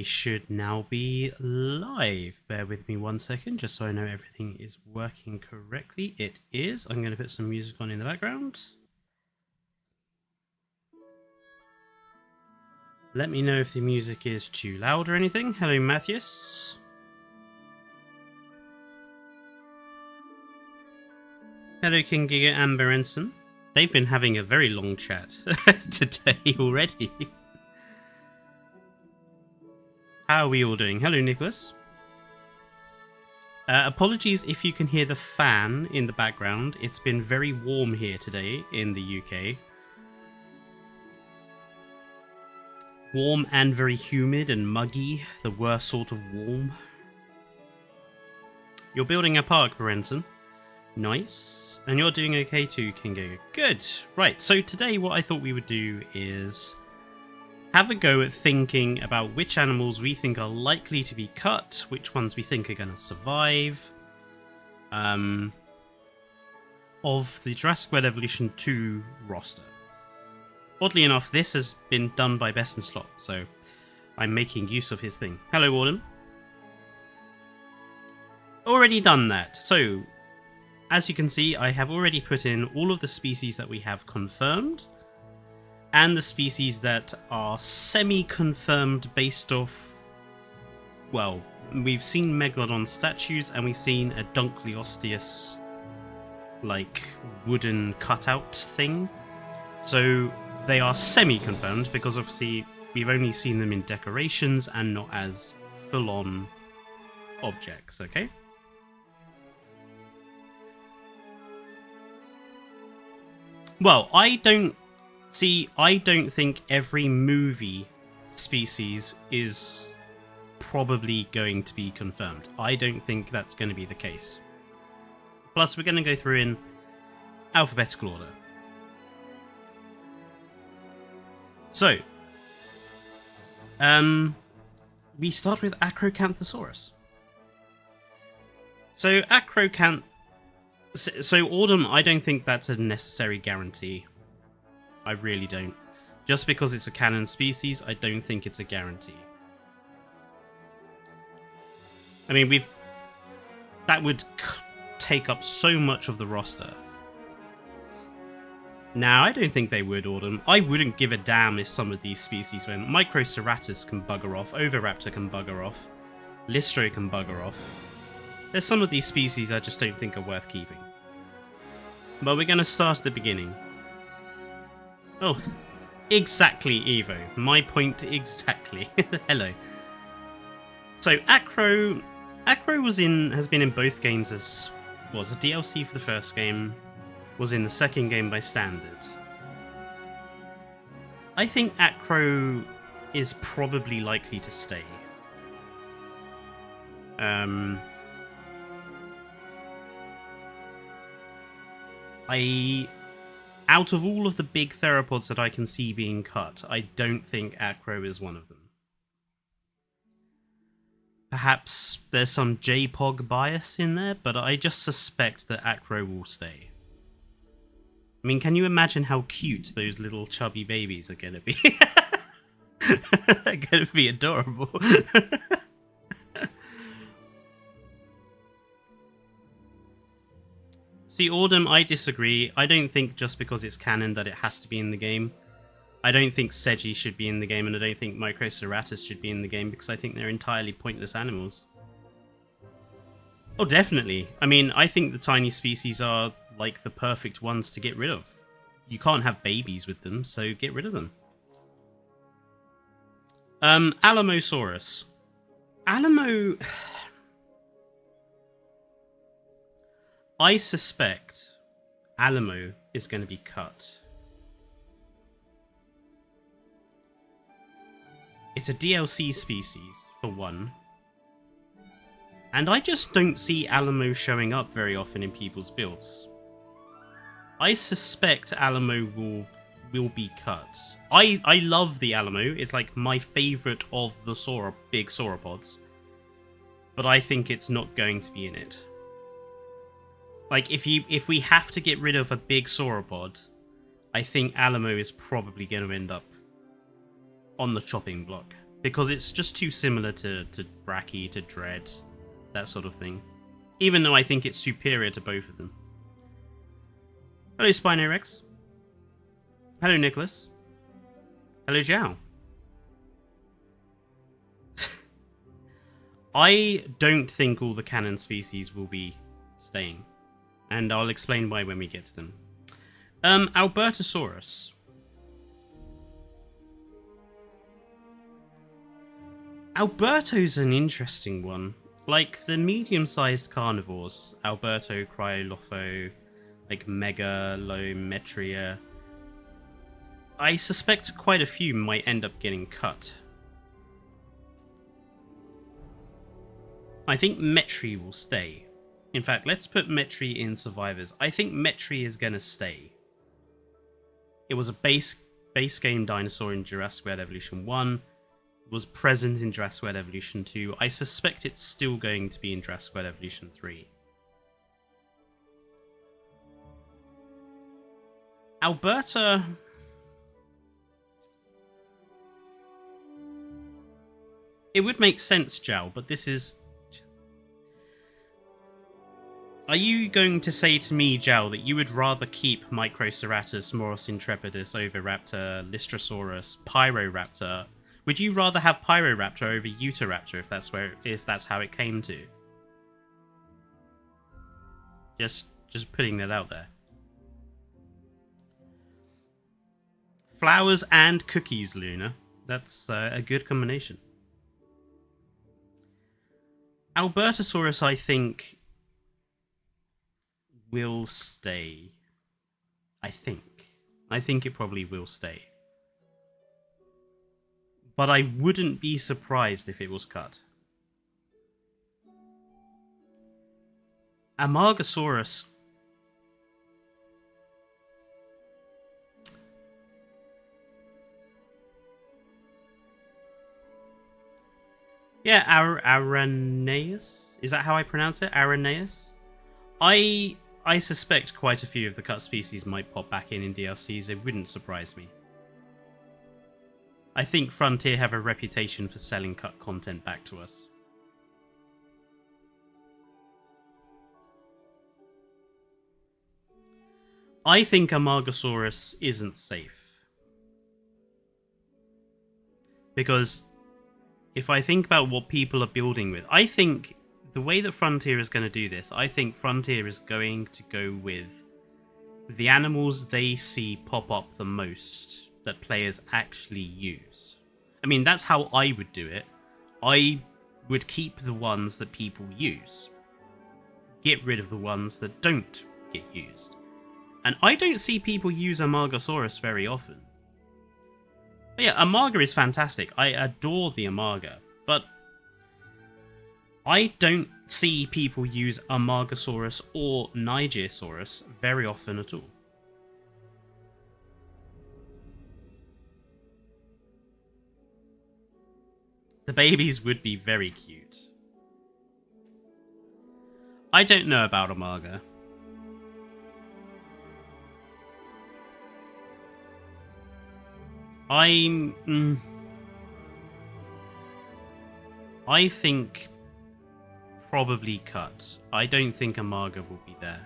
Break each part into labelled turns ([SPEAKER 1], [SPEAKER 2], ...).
[SPEAKER 1] we should now be live. Bear with me 1 second, just so I know everything is working correctly. It is. I'm going to put some music on in the background. Let me know if the music is too loud or anything. Hello, Matthias. Hello, King Giga and Berenson. They've been having a very long chat today already. How are we all doing? Hello, Nicholas. Apologies if you can hear the fan in the background. It's been very warm here today in the UK. Warm and very humid and muggy. The worst sort of warm. You're building a park, Berenson. Nice. And you're doing okay too, King Giga. Good. Right, so today what I thought we would do is have a go at thinking about which animals we think are likely to be cut, which ones we think are going to survive, of the Jurassic World Evolution 2 roster. Oddly enough, this has been done by Best in Slot, so I'm making use of his thing. Hello, Autumn. Already done that. So, as you can see, I have already put in all of the species that we have confirmed, and the species that are semi-confirmed based off... Well, we've seen Megalodon statues, and we've seen a Dunkleosteus, like, wooden cutout thing. So, they are semi-confirmed, because obviously we've only seen them in decorations and not as full-on objects, okay? Well, I don't think every movie species is probably going to be confirmed. I don't think that's going to be the case. Plus, we're going to go through in alphabetical order. So, we start with Acrocanthosaurus. So, So, Autumn, I don't think that's a necessary guarantee. I really don't. Just because it's a canon species, I don't think it's a guarantee. I mean, that would take up so much of the roster. Now, I don't think they would, Autumn. I wouldn't give a damn if some of these species went. Microceratus can bugger off, Oviraptor can bugger off, Listro can bugger off. There's some of these species I just don't think are worth keeping. But we're going to start at the beginning. Oh, exactly, Evo. My point exactly. Hello. So, Acro has been in both games as was a DLC for the first game, was in the second game by standard. I think Acro is probably likely to stay. Out of all of the big theropods that I can see being cut, I don't think Acro is one of them. Perhaps there's some JPOG bias in there, but I just suspect that Acro will stay. I mean, can you imagine how cute those little chubby babies are going to be? They're going to be adorable. See, Autumn, I disagree. I don't think just because it's canon that it has to be in the game. I don't think Seji should be in the game, and I don't think Microceratus should be in the game, because I think they're entirely pointless animals. Oh, definitely. I mean, I think the tiny species are, like, the perfect ones to get rid of. You can't have babies with them, so get rid of them. Alamosaurus. Alamo... I suspect Alamo is going to be cut. It's a DLC species, for one. And I just don't see Alamo showing up very often in people's builds. I suspect Alamo will be cut. I love the Alamo. It's like my favourite of the big sauropods. But I think it's not going to be in it. Like, if we have to get rid of a big sauropod, I think Alamo is probably going to end up on the chopping block. Because it's just too similar to Brachy, to Dread, that sort of thing. Even though I think it's superior to both of them. Hello, Spino Rex. Hello, Nicholas. Hello, Zhao. I don't think all the canon species will be staying. And I'll explain why when we get to them. Albertosaurus. Alberto's an interesting one. Like, the medium-sized carnivores, Alberto, Cryolopho, like Megalometria, I suspect quite a few might end up getting cut. I think Metri will stay. In fact, let's put Metri in survivors. I think Metri is going to stay. It was a base game dinosaur in Jurassic World Evolution 1. Was present in Jurassic World Evolution 2. I suspect it's still going to be in Jurassic World Evolution 3. Alberta... It would make sense, Jao, but this is... Are you going to say to me, Jao, that you would rather keep Microceratus, Moros intrepidus, Oviraptor, Lystrosaurus, Pyroraptor? Would you rather have Pyroraptor over Utahraptor if that's how it came to? Just putting that out there. Flowers and cookies, Luna. That's a good combination. Albertosaurus, I think, will stay. I think it probably will stay. But I wouldn't be surprised if it was cut. Amargasaurus. Yeah, Araneus? Is that how I pronounce it? Araneus? I suspect quite a few of the cut species might pop back in DLCs. It wouldn't surprise me. I think Frontier have a reputation for selling cut content back to us. I think Amargasaurus isn't safe. Because if I think about what people are building with, I think the way that Frontier is going to do this, I think Frontier is going to go with the animals they see pop up the most that players actually use. I mean, that's how I would do it. I would keep the ones that people use. Get rid of the ones that don't get used. And I don't see people use Amargasaurus very often. But yeah, Amarga is fantastic. I adore the Amarga. But I don't see people use Amargasaurus or Nigersaurus very often at all. The babies would be very cute. I don't know about Amarga. I think probably cut. I don't think Amarga will be there.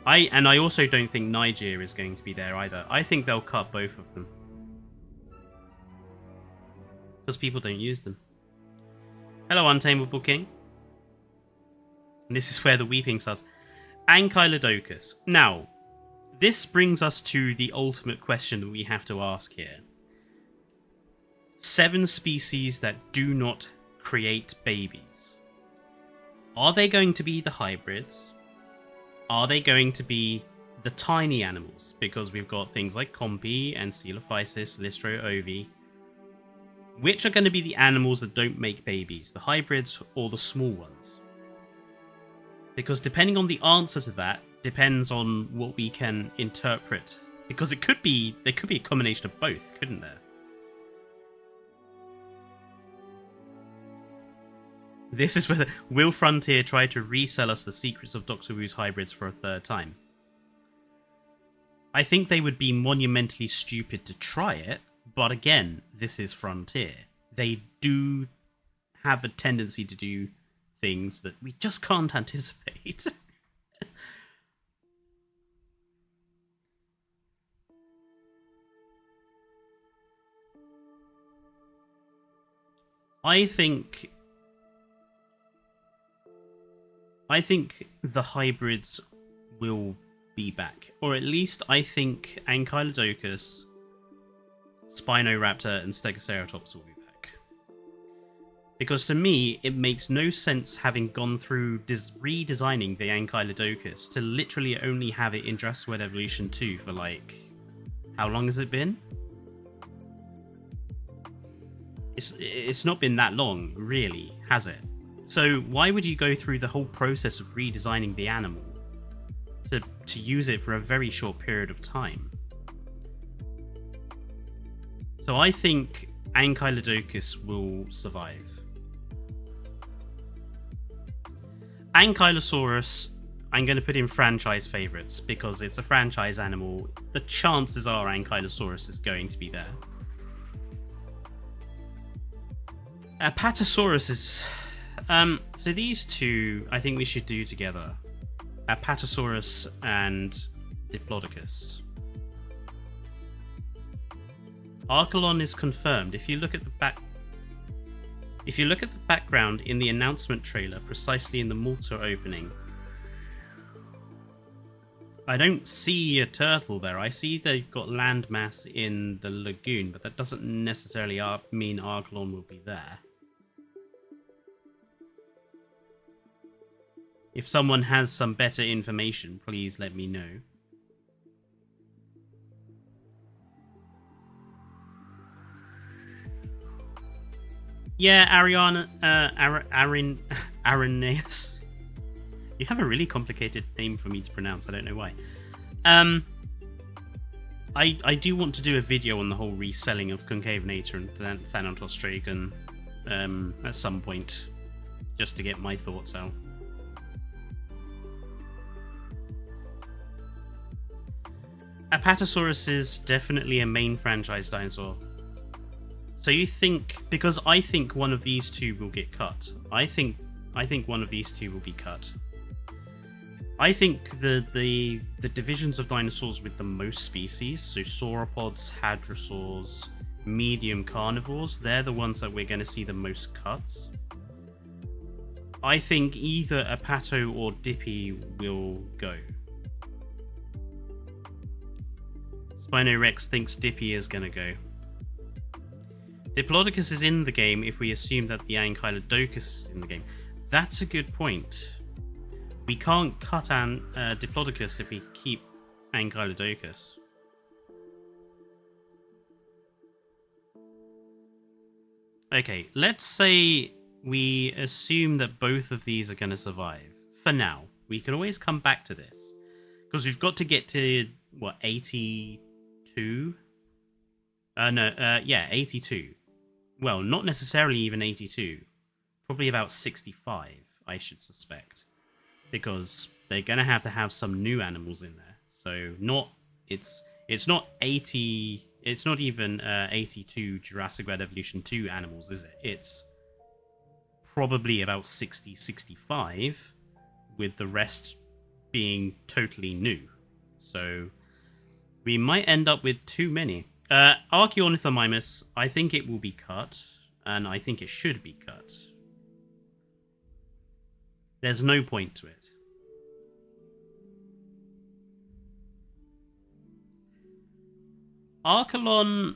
[SPEAKER 1] I also don't think Niger is going to be there either. I think they'll cut both of them. Because people don't use them. Hello, Untamable King. And this is where the weeping starts. Ankylodocus. Now, this brings us to the ultimate question that we have to ask here. 7 species that do not create babies. Are they going to be the hybrids? Are they going to be the tiny animals? Because we've got things like Compy and Coelophysis, Lystro, Ovi. Which are going to be the animals that don't make babies? The hybrids or the small ones? Because depending on the answer to that, depends on what we can interpret. Because there could be a combination of both, couldn't there? This is whether will Frontier try to resell us the secrets of Doctor Wu's hybrids for a third time? I think they would be monumentally stupid to try it, But again, this is Frontier. They do have a tendency to do things that we just can't anticipate. I think the hybrids will be back, or at least I think Ankylodocus, Spinoraptor, and Stegosauratops will be back. Because to me, it makes no sense having gone through redesigning the Ankylodocus to literally only have it in Jurassic World Evolution 2 for like, how long has it been? It's not been that long, really, has it? So why would you go through the whole process of redesigning the animal to use it for a very short period of time? So I think Ankylodocus will survive. Ankylosaurus, I'm going to put in franchise favorites because it's a franchise animal. The chances are Ankylosaurus is going to be there. Apatosaurus is... so these two, I think we should do together. Apatosaurus and Diplodocus. Archelon is confirmed. If you look at the background in the announcement trailer, precisely in the Malta opening, I don't see a turtle there. I see they've got landmass in the lagoon, but that doesn't necessarily mean Archelon will be there. If someone has some better information, please let me know. Yeah, Arenaeus. You have a really complicated name for me to pronounce. I don't know why. I do want to do a video on the whole reselling of Concavenator and Thanatos Dragon at some point, just to get my thoughts out. Apatosaurus is definitely a main franchise dinosaur. So you think, because I think one of these two will get cut. I think one of these two will be cut. I think the divisions of dinosaurs with the most species, so sauropods, hadrosaurs, medium carnivores, they're the ones that we're going to see the most cuts. I think either Apato or Dippy will go. Spinorex thinks Dippy is going to go. Diplodocus is in the game if we assume that the Ankylodocus is in the game. That's a good point. We can't cut Diplodocus if we keep Ankylodocus. Okay, let's say we assume that both of these are going to survive. For now. We can always come back to this. Because we've got to get to, what, 82? Yeah, 82. Well, not necessarily even 82. Probably about 65, I should suspect. Because they're going to have some new animals in there. So it's not 80... It's not even 82 Jurassic World Evolution 2 animals, is it? It's probably about 60, 65, with the rest being totally new. So we might end up with too many. Archaeornithomimus, I think it will be cut, and I think it should be cut. There's no point to it. Archelon,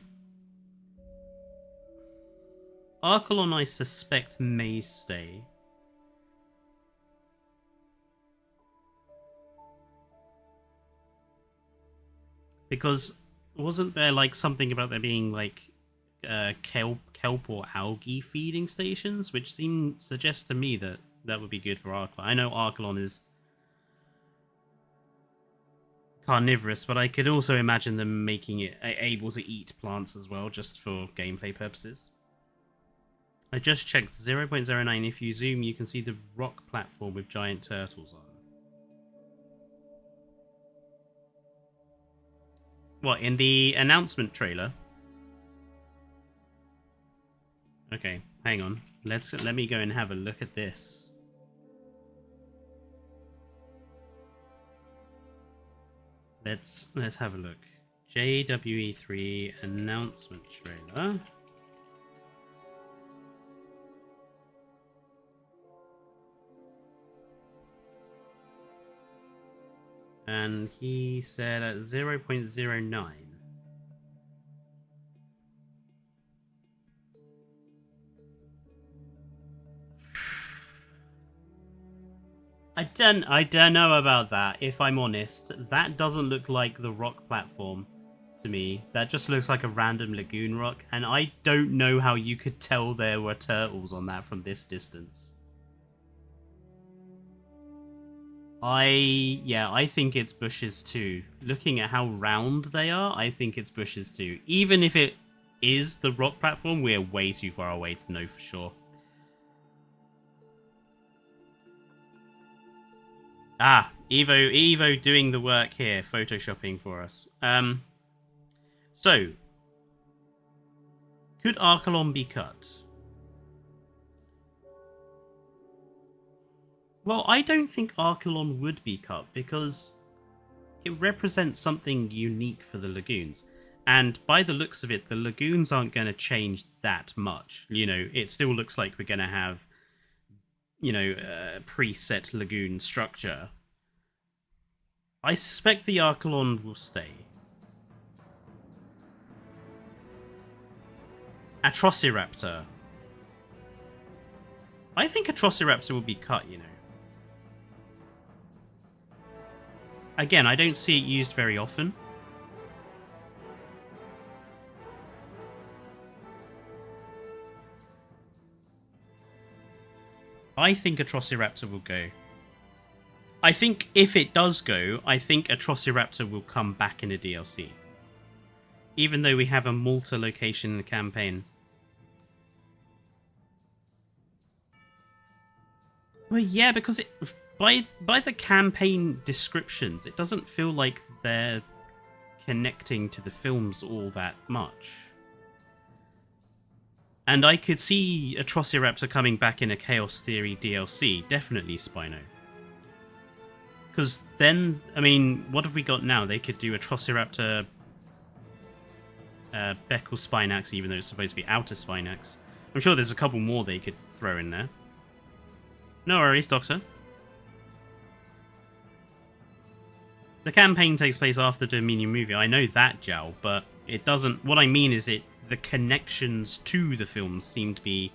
[SPEAKER 1] I suspect, may stay. Because wasn't there like something about there being like kelp or algae feeding stations, which suggests to me that that would be good for Archelon. I know Archelon is carnivorous, but I could also imagine them making it able to eat plants as well, just for gameplay purposes. I just checked 0.09. If you zoom, you can see the rock platform with giant turtles on. What, in the announcement trailer? Okay, hang on. Let me go and have a look at this. Let's have a look. JWE3 announcement trailer. And he said at 0.09. I don't know about that, if I'm honest. That doesn't look like the rock platform to me. That just looks like a random lagoon rock, and I don't know how you could tell there were turtles on that from this distance. I think it's bushes too. Looking at how round they are, I think it's bushes too. Even if it is the rock platform, we're way too far away to know for sure. Ah, Evo doing the work here, photoshopping for us. So, could Archelon be cut? Well, I don't think Archelon would be cut because it represents something unique for the lagoons. And by the looks of it, the lagoons aren't going to change that much. You know, it still looks like we're going to have, you know, preset lagoon structure. I suspect the Archelon will stay. Atrociraptor. I think Atrociraptor will be cut, you know. Again, I don't see it used very often. I think Atrociraptor will go. I think if it does go, I think Atrociraptor will come back in a DLC. Even though we have a Malta location in the campaign. Well, yeah, because it, by the campaign descriptions, it doesn't feel like they're connecting to the films all that much. And I could see Atrociraptor coming back in a Chaos Theory DLC, definitely Spino. Because then, I mean, what have we got now? They could do Atrociraptor Beckle Spinax, even though it's supposed to be Outer Spinax. I'm sure there's a couple more they could throw in there. No worries, Doctor. The campaign takes place after the Dominion movie. I know that, Jowl, but it doesn't... What I mean is the connections to the films seem to be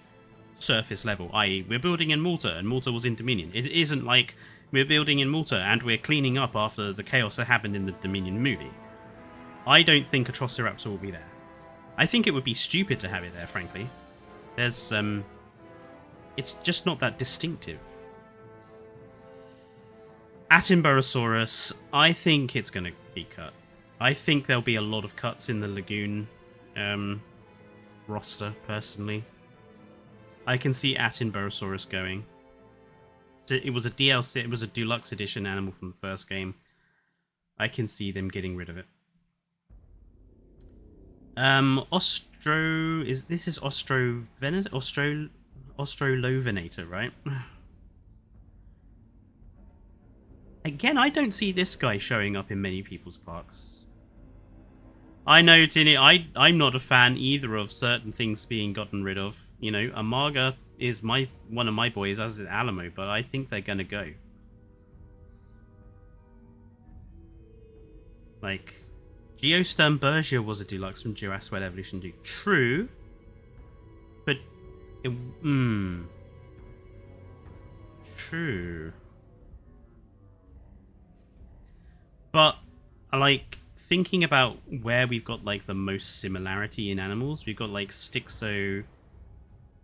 [SPEAKER 1] surface level, i.e. we're building in Malta, and Malta was in Dominion. It isn't like we're building in Malta, and we're cleaning up after the chaos that happened in the Dominion movie. I don't think Atrociraptor will be there. I think it would be stupid to have it there, frankly. There's, it's just not that distinctive. Attenborosaurus, I think it's going to be cut. I think there'll be a lot of cuts in the Lagoon roster, personally. I can see Attenborosaurus going. So it was a DLC, it was a deluxe edition animal from the first game. I can see them getting rid of it. This is Ostrovenator, right? Again, I don't see this guy showing up in many people's parks. I know, Tinny, I'm not a fan either of certain things being gotten rid of. You know, Amaga is one of my boys, as is Alamo, but I think they're gonna go. Like, Geosternbergia was a deluxe from Jurassic World Evolution 2. True. But, true. But, like, thinking about where we've got, like, the most similarity in animals, we've got, like, Styxo,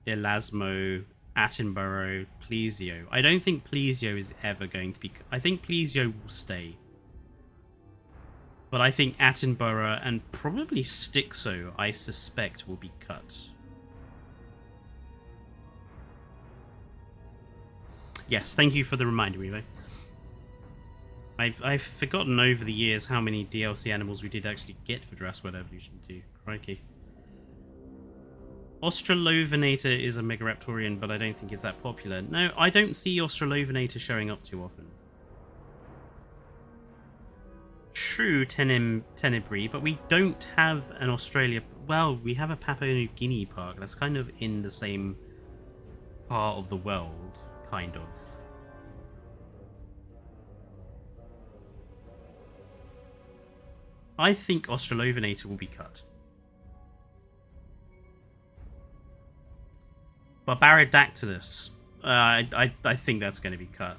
[SPEAKER 1] Elasmo, Attenborough, Plesio. I don't think Plesio is ever going to be... I think Plesio will stay. But I think Attenborough and probably Styxo, I suspect, will be cut. Yes, thank you for the reminder, Revo. I've forgotten over the years how many DLC animals we did actually get for Jurassic World Evolution 2. Crikey. Australovenator is a Megaraptorian, but I don't think it's that popular. No, I don't see Australovenator showing up too often. True, Tenebrae, but we don't have an Australia... Well, we have a Papua New Guinea park. That's kind of in the same part of the world, kind of. I think Australovenator will be cut. Barbaridactylus. I think that's going to be cut.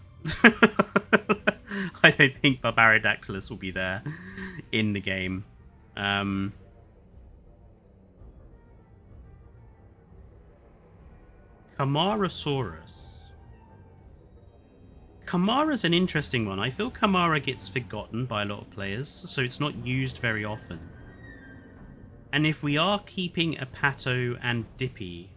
[SPEAKER 1] I don't think Barbaridactylus will be there in the game. Camarasaurus. Camara's an interesting one. I feel Camara gets forgotten by a lot of players, so it's not used very often. And if we are keeping a Pato and Dippy,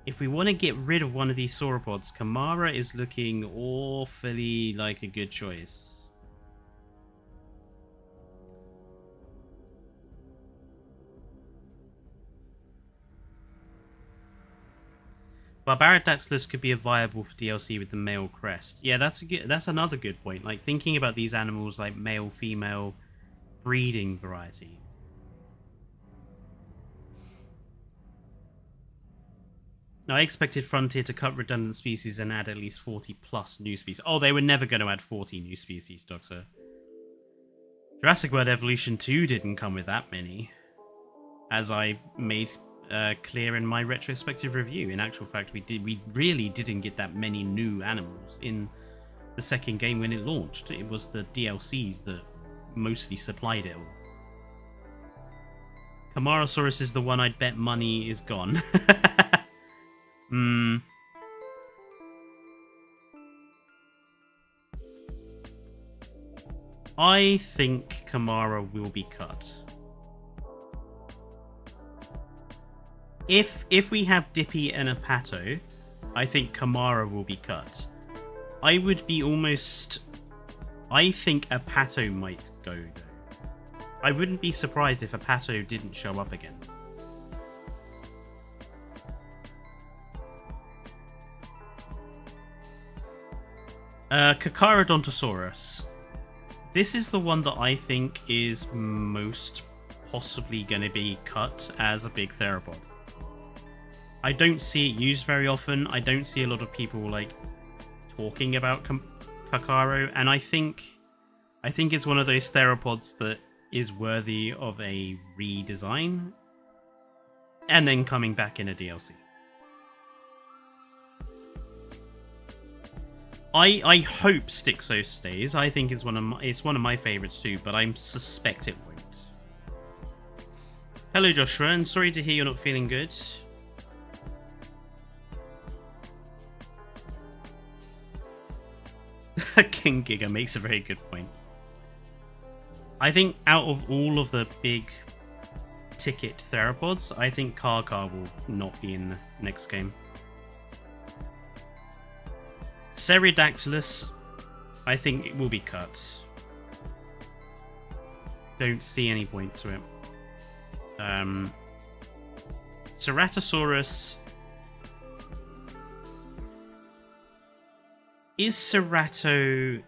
[SPEAKER 1] if we want to get rid of one of these sauropods, Camara is looking awfully like a good choice. Barbaridactylus could be a viable for DLC with the male crest. Yeah, that's another good point. Like, thinking about these animals like male-female breeding variety. Now, I expected Frontier to cut redundant species and add at least 40 plus new species. Oh, they were never going to add 40 new species, Doctor. Jurassic World Evolution 2 didn't come with that many, as I made clear in my retrospective review. In actual fact, we really didn't get that many new animals in the second game when it launched. It was the DLCs that mostly supplied it all. Camarasaurus is the one I'd bet money is gone. I think Camara will be cut. If we have Dippy and a Pato, I think Camara will be cut. I would be almost... I think a Pato might go, though. I wouldn't be surprised if a Pato didn't show up again. Carcharodontosaurus. This is the one that I think is most possibly going to be cut as a big theropod. I don't see it used very often. I don't see a lot of people like talking about Carcharo, and I think it's one of those theropods that is worthy of a redesign and then coming back in a DLC. I hope Styxos stays. I think it's one of my favorites too, but I suspect it won't. Hello Joshua, and sorry to hear you're not feeling good. King Giga makes a very good point. I think out of all of the big ticket theropods, I think Carchar will not be in the next game. Ceratopsians, I think it will be cut. Don't see any point to it. Ceratosaurus. Is Cerato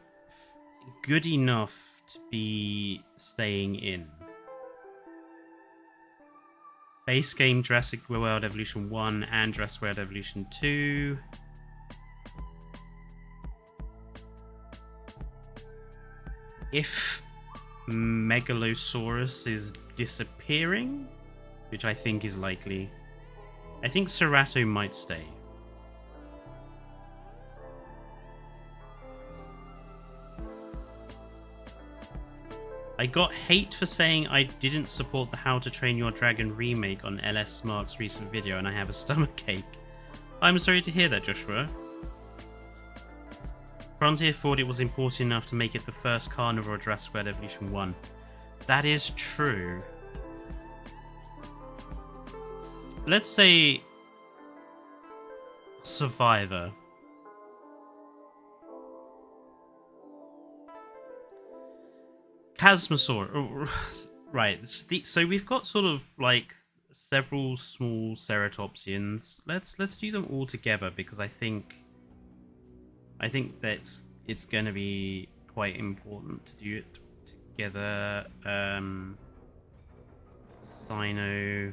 [SPEAKER 1] good enough to be staying in? Base game Jurassic World Evolution 1 and Jurassic World Evolution 2. If Megalosaurus is disappearing, which I think is likely, I think Cerato might stay. I got hate for saying I didn't support the How to Train Your Dragon remake on LS Mark's recent video, and I have a stomachache. I'm sorry to hear that, Joshua. Frontier thought it was important enough to make it the first carnivore Jurassic World Evolution 1. That is true. Let's say Survivor. Chasmosaur. Right, so we've got sort of like several small Ceratopsians. Let's do them all together because I think that it's going to be quite important to do it together. Sino,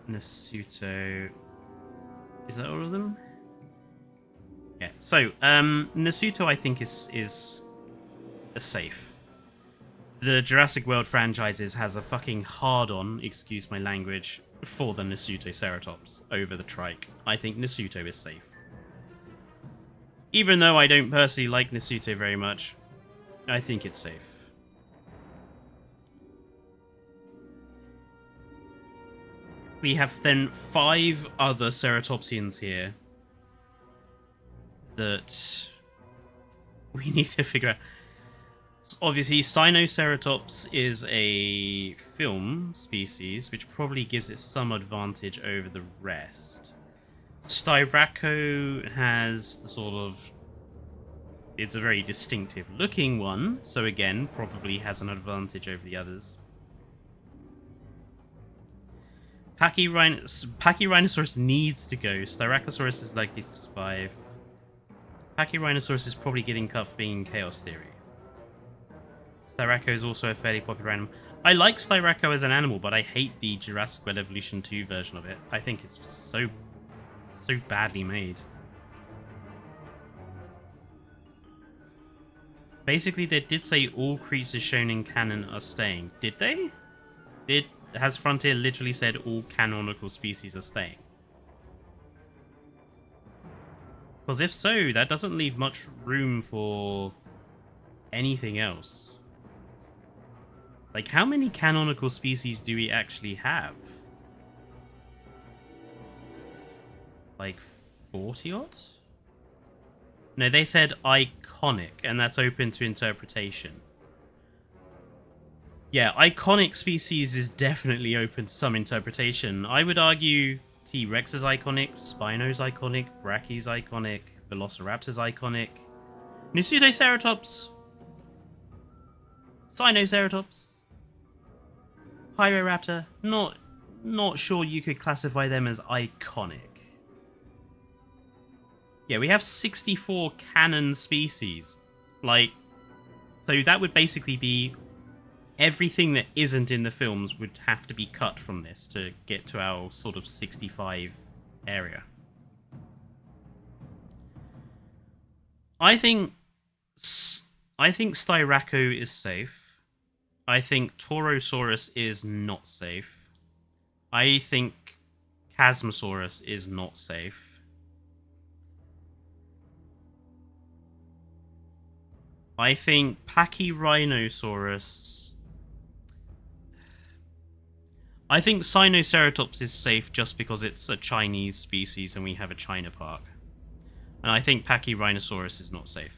[SPEAKER 1] Nasuto. Is that all of them? Yeah. So, Nasuto I think is a safe. The Jurassic World franchises has a fucking hard-on, excuse my language, for the Nasuto Ceratops over the trike. I think Nasuto is safe. Even though I don't personally like Nasuto very much, I think it's safe. We have then 5 other Ceratopsians here that we need to figure out. Obviously, Sinoceratops is a film species, which probably gives it some advantage over the rest. Styraco has the sort of... It's a very distinctive looking one, so again, probably has an advantage over the others. Pachyrhinosaurus needs to go. Styracosaurus is likely to survive. Pachyrhinosaurus is probably getting cut for being in Chaos Theory. Styraco is also a fairly popular animal. I like Styraco as an animal, but I hate the Jurassic World Evolution 2 version of it. I think it's so badly made. Basically, they did say all creatures shown in canon are staying. Did they? Has Frontier literally said all canonical species are staying? Because if so, that doesn't leave much room for anything else. Like, how many canonical species do we actually have? Like, 40 odd? No, they said iconic, and that's open to interpretation. Yeah, iconic species is definitely open to some interpretation. I would argue T-Rex is iconic, Spino's iconic, Brachy's iconic, Velociraptor's iconic, Nasutoceratops, Sinoceratops, Pyroraptor. Not sure you could classify them as iconic. Yeah, we have 64 canon species. Like, so that would basically be everything that isn't in the films would have to be cut from this to get to our sort of 65 area. I think Styraco is safe. I think Pterosaurus is not safe. I think Chasmosaurus is not safe. I think Pachyrhinosaurus... I think Sinoceratops is safe just because it's a Chinese species and we have a China park. And I think Pachyrhinosaurus is not safe.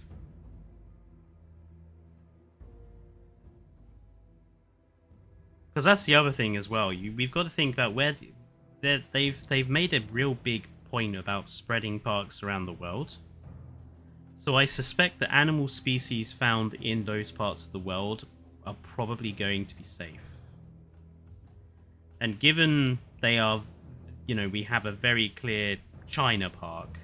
[SPEAKER 1] Because that's the other thing as well. We've got to think about where they've made a real big point about spreading parks around the world. So I suspect the animal species found in those parts of the world are probably going to be safe. And given they are, you know, we have a very clear China park,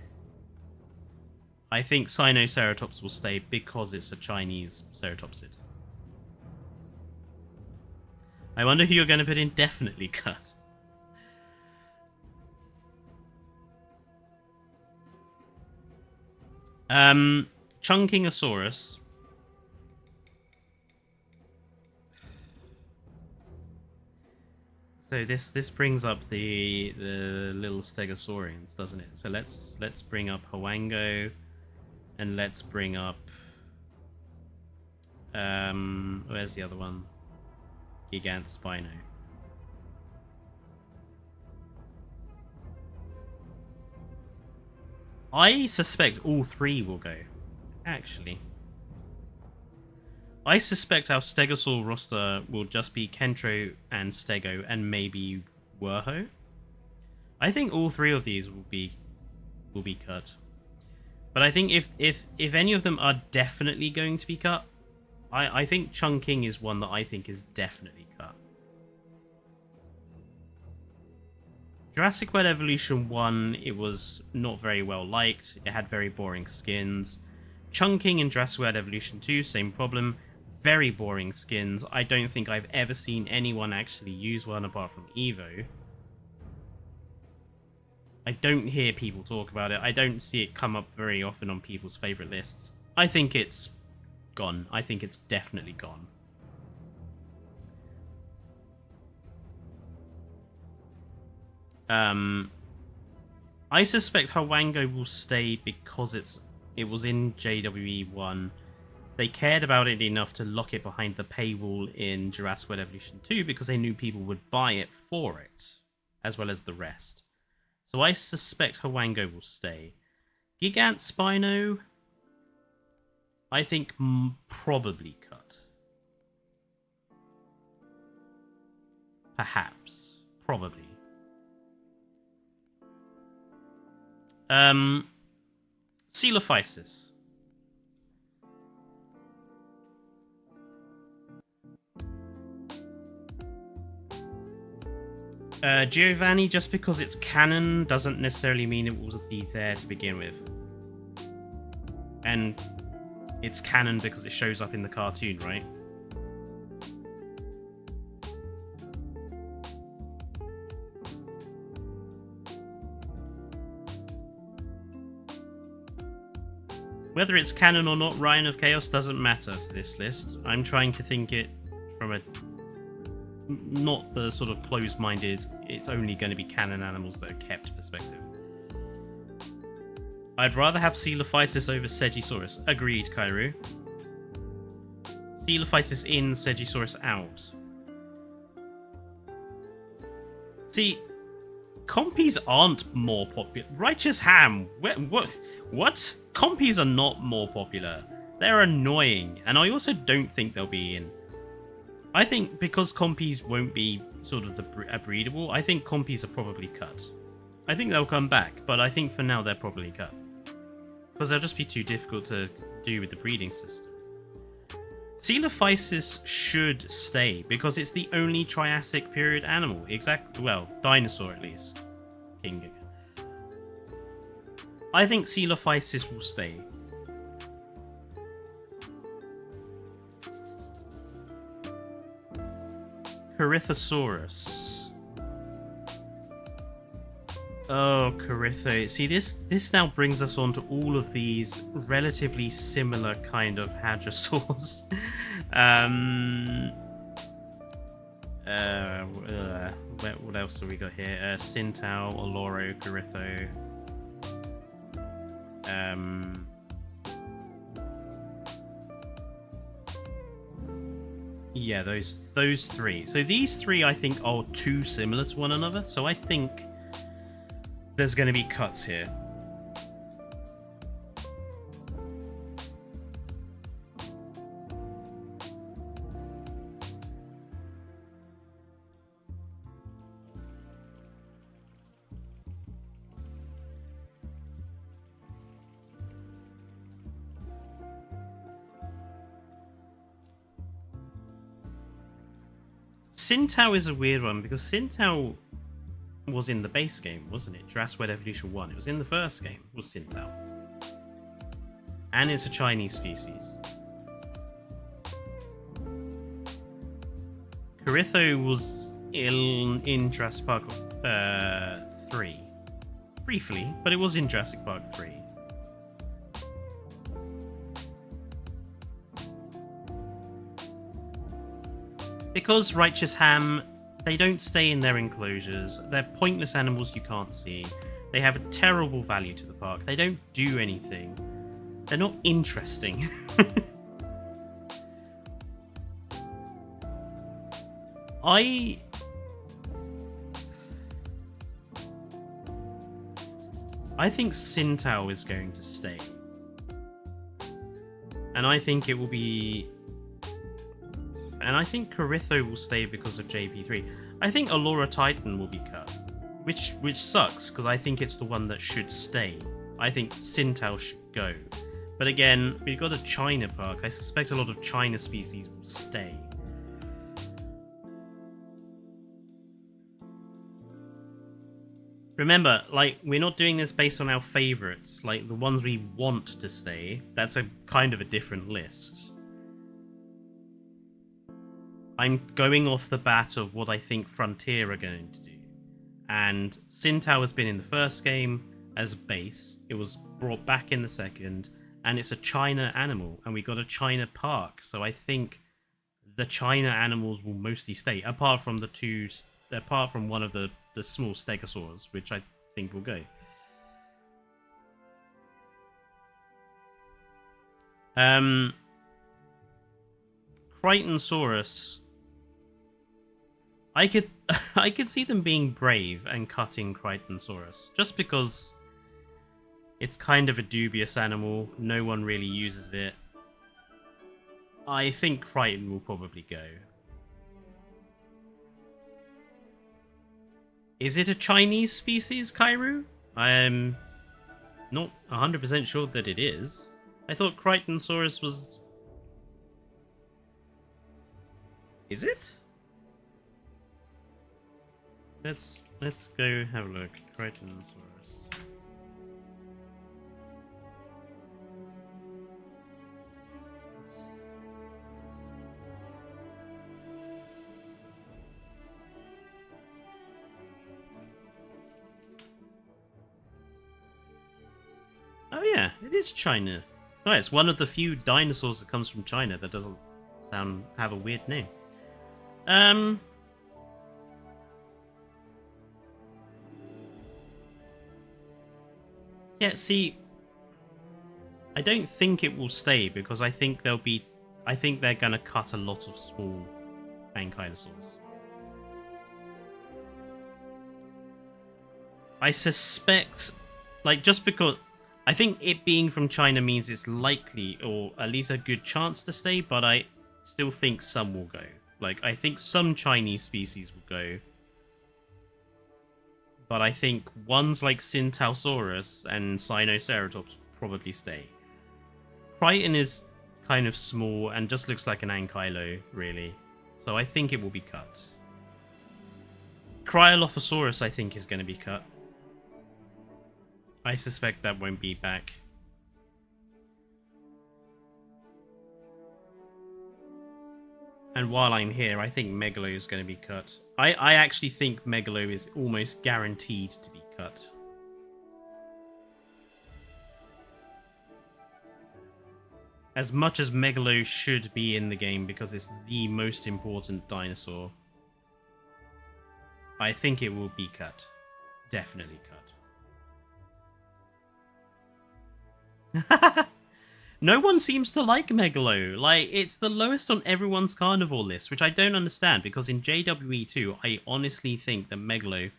[SPEAKER 1] I think Sinoceratops will stay because it's a Chinese ceratopsid. I wonder who you're going to put in definitely cut. Chunkingosaurus. So this brings up the little stegosaurians, doesn't it? So let's bring up Hwango, and let's bring up where's the other one? Gigant Spino. I suspect all 3 will go, actually. I suspect our Stegosaur roster will just be Kentro and Stego and maybe Werho. I think all 3 of these will be cut. But I think if any of them are definitely going to be cut, I think Chunking is one that I think is definitely cut. Jurassic World Evolution 1, it was not very well liked. It had very boring skins. Chunking in Jurassic World Evolution 2, same problem. Very boring skins. I don't think I've ever seen anyone actually use one apart from Evo. I don't hear people talk about it. I don't see it come up very often on people's favourite lists. I think it's gone. I think it's definitely gone. I suspect Hwango will stay because it was in JWE1. They cared about it enough to lock it behind the paywall in Jurassic World Evolution 2 because they knew people would buy it for it, as well as the rest. So I suspect Hwango will stay. Gigant Spino, I think probably cut. Perhaps. Probably. Coelophysis. Giovanni, just because it's canon doesn't necessarily mean it will be there to begin with. And it's canon because it shows up in the cartoon, right? Whether it's canon or not, Ryan of Chaos doesn't matter to this list. I'm trying to think it from a... not the sort of closed-minded, it's only going to be canon animals that are kept perspective. I'd rather have Coelophysis over Stegosaurus. Agreed, Kairu. Coelophysis in, Stegosaurus out. See, compies aren't more popular. Righteous Ham! What? Compies are not more popular. They're annoying, and I also don't think they'll be in. I think because compies won't be sort of breedable, I think compies are probably cut. I think they'll come back, but I think for now they're probably cut. Because they'll just be too difficult to do with the breeding system. Coelophysis should stay, because it's the only Triassic period animal. Well, dinosaur at least. King. I think Coelophysis will stay. Cretaceous. Oh, Corytho. See, this now brings us on to all of these relatively similar kind of hadrosaurs. What else have we got here? Sintao, Oloro, Corytho. Yeah, those three. So these three, I think, are too similar to one another. So I think there's going to be cuts here. Sintao is a weird one because Sintao was in the base game, wasn't it? Jurassic World Evolution 1. It was in the first game, was Sintao. And it's a Chinese species. Corytho was in Jurassic Park 3. Briefly, but it was in Jurassic Park 3. Because Righteous Ham, they don't stay in their enclosures. They're pointless animals you can't see. They have a terrible value to the park. They don't do anything. They're not interesting. I think Sintao is going to stay. And I think it will be... And I think Corytho will stay because of JP3. I think Allura Titan will be cut. Which sucks, because I think it's the one that should stay. I think Sintao should go. But again, we've got a China park. I suspect a lot of China species will stay. Remember, like, we're not doing this based on our favorites. Like, the ones we want to stay, that's a kind of a different list. I'm going off the bat of what I think Frontier are going to do. And Sintao has been in the first game as a base. It was brought back in the second, and it's a China animal, and we got a China park. So I think the China animals will mostly stay, apart from one of the small stegosaurs, which I think will go. Cretaceous. I could see them being brave and cutting Cretaceous, just because it's kind of a dubious animal. No one really uses it. I think Crichton will probably go. Is it a Chinese species, Kairu? I am not 100% sure that it is. I thought Cretaceous was... Is it? Let's go have a look. Cretaceous. Oh yeah, it is China. Oh, it's one of the few dinosaurs that comes from China that doesn't have a weird name. Yeah, see, I don't think it will stay because I think they're gonna cut a lot of small ankylosaurs. I suspect, like, just because I think it being from China means it's likely, or at least a good chance to stay, but I still think some will go. Like, I think some Chinese species will go. But I think ones like Syntausaurus and Sinoceratops probably stay. Crichton is kind of small and just looks like an ankylo, really. So I think it will be cut. Cryolophosaurus, I think, is going to be cut. I suspect that won't be back. And while I'm here, I think Megalo is going to be cut. I actually think Megalo is almost guaranteed to be cut. As much as Megalo should be in the game because it's the most important dinosaur, I think it will be cut. Definitely cut. No one seems to like Megalo. Like, it's the lowest on everyone's carnivore list, which I don't understand, because in JWE2, I honestly think that Megalo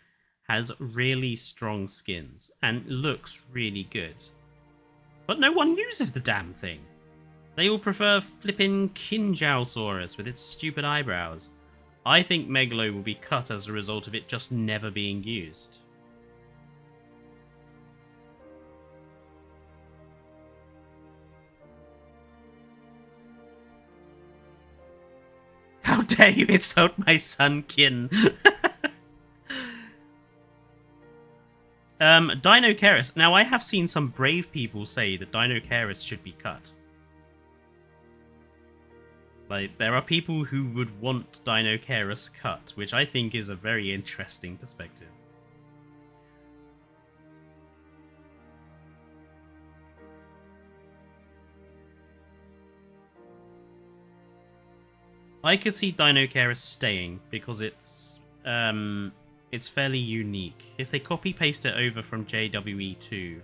[SPEAKER 1] has really strong skins and looks really good. But no one uses the damn thing. They all prefer flipping Kinjausaurus with its stupid eyebrows. I think Megalo will be cut as a result of it just never being used. How dare you insult my son, Kin? Dinocaris. Now, I have seen some brave people say that Dinocaris should be cut. Like, there are people who would want Dinocaris cut, which I think is a very interesting perspective. I could see Dinocaris staying because it's fairly unique. If they copy paste it over from JWE2,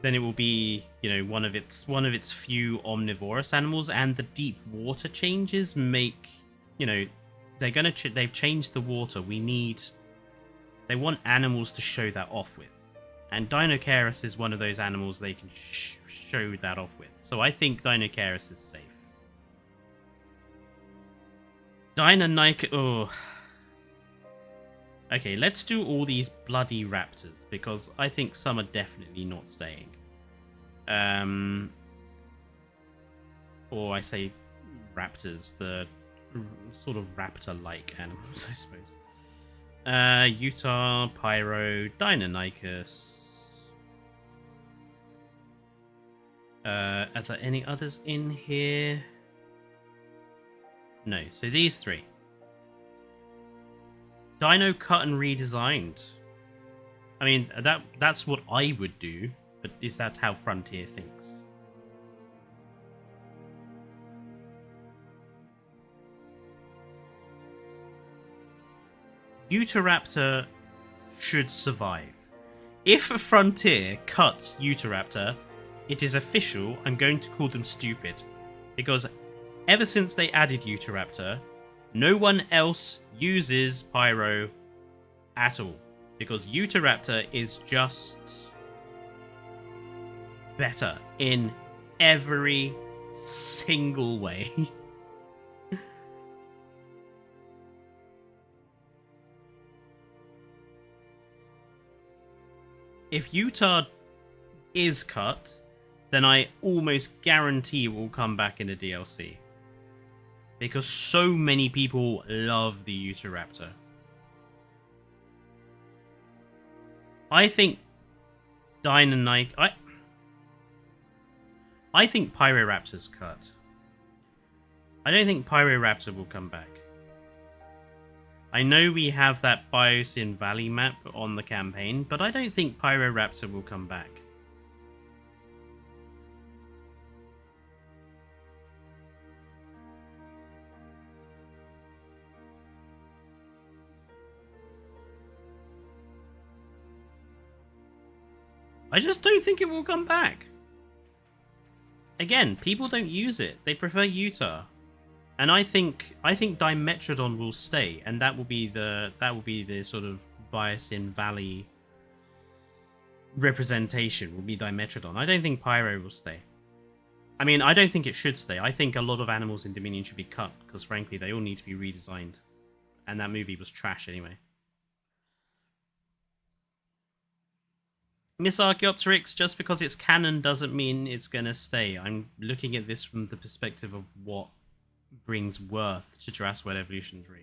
[SPEAKER 1] then it will be, you know, one of its few omnivorous animals, and the deep water changes make, you know, they've changed the water. They want animals to show that off with, and Dinocaris is one of those animals they can show that off with. So I think Dinocaris is safe. Deinonychus. Oh. Okay, let's do all these bloody raptors, because I think some are definitely not staying. Or I say raptors, the sort of raptor-like animals, I suppose. Utah, Pyro, Deinonychus. Are there any others in here? No, so these three. Dino cut and redesigned. I mean, that's what I would do, but is that how Frontier thinks? Utahraptor should survive. If a Frontier cuts Utahraptor, it is official. I'm going to call them stupid. Because ever since they added Utahraptor, no one else uses Pyro at all. Because Utahraptor is just better in every single way. If Utah is cut, then I almost guarantee it will come back in a DLC. Because so many people love the Utahraptor. I think Deinonychus... I think Pyroraptor's cut. I don't think Pyroraptor will come back. I know we have that Biosyn Valley map on the campaign, but I don't think Pyroraptor will come back. I just don't think it will come back. Again, people don't use it. They prefer Utah. And I think Dimetrodon will stay, and that will be the sort of Biosyn Valley representation will be Dimetrodon. I don't think Pyro will stay. I mean, I don't think it should stay. I think a lot of animals in Dominion should be cut, because frankly, they all need to be redesigned. And that movie was trash anyway. Miss Archaeopteryx, just because it's canon doesn't mean it's gonna stay. I'm looking at this from the perspective of what brings worth to Jurassic World Evolution 3.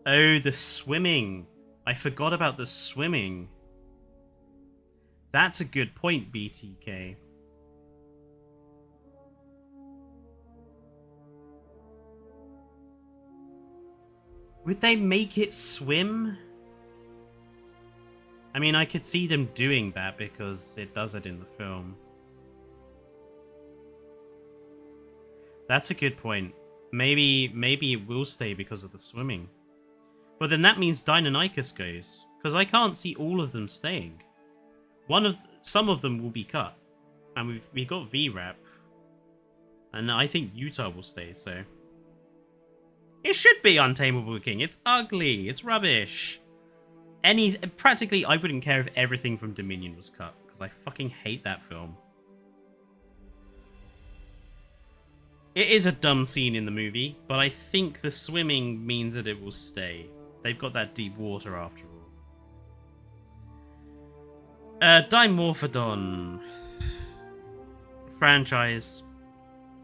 [SPEAKER 1] Oh, the swimming. I forgot about the swimming. That's a good point, BTK. Would they make it swim? I mean, I could see them doing that because it does it in the film. That's a good point. Maybe it will stay because of the swimming. But then that means Deinonychus goes. Because I can't see all of them staying. Some of them will be cut. And we've got VRAP. And I think Utah will stay, so... It should be Untamable King. It's ugly. It's rubbish. Practically, I wouldn't care if everything from Dominion was cut. Because I fucking hate that film. It is a dumb scene in the movie, but I think the swimming means that it will stay. They've got that deep water after all. Dimorphodon. Franchise.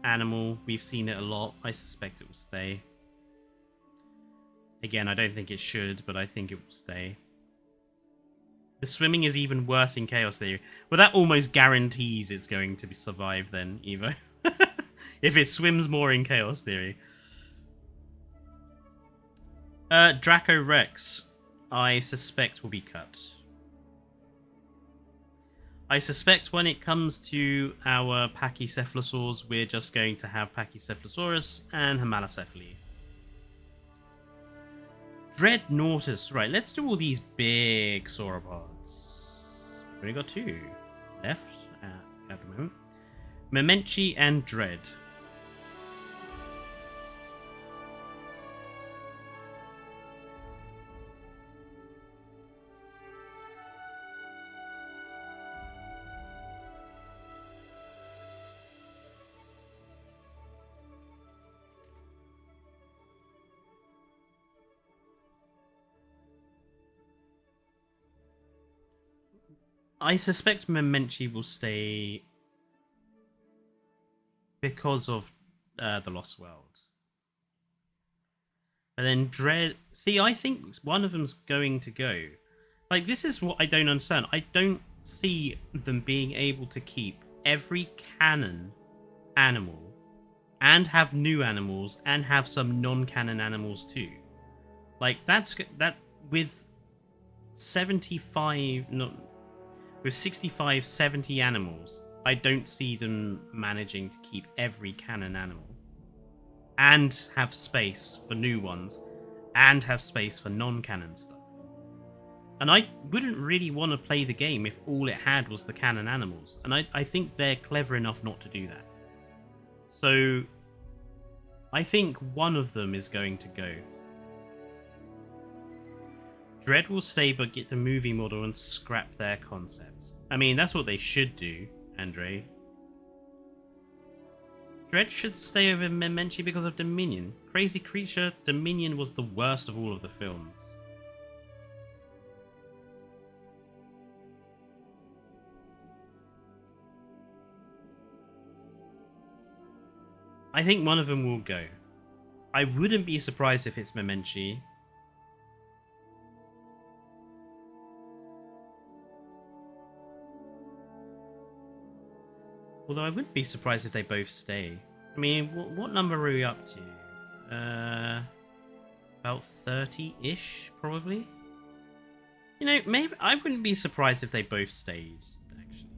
[SPEAKER 1] Animal. We've seen it a lot. I suspect it will stay. Again, I don't think it should, but I think it will stay. The swimming is even worse in Chaos Theory. Well, that almost guarantees it's going to survive then, Evo. If it swims more in Chaos Theory. Draco Rex, I suspect will be cut. I suspect when it comes to our Pachycephalosaurs, we're just going to have Pachycephalosaurus and Homalocephali. Dreadnoughtus. Right, let's do all these big sauropods. We've only got two left at the moment. Memenchi and Dread. I suspect Memenchi will stay because of the Lost World. But then Dread... See, I think one of them's going to go. Like, this is what I don't understand. I don't see them being able to keep every canon animal and have new animals and have some non-canon animals too. Like, that with 65, 70 animals, I don't see them managing to keep every canon animal and have space for new ones and have space for non-canon stuff. And I wouldn't really want to play the game if all it had was the canon animals. And I think they're clever enough not to do that. So I think one of them is going to go. Dread will stay but get the movie model and scrap their concepts. I mean, that's what they should do, Andre. Dread should stay over Memenchi because of Dominion. Crazy Creature, Dominion was the worst of all of the films. I think one of them will go. I wouldn't be surprised if it's Memenchi. Although I wouldn't be surprised if they both stay. I mean, what number are we up to? About 30-ish, probably? You know, maybe I wouldn't be surprised if they both stayed, actually.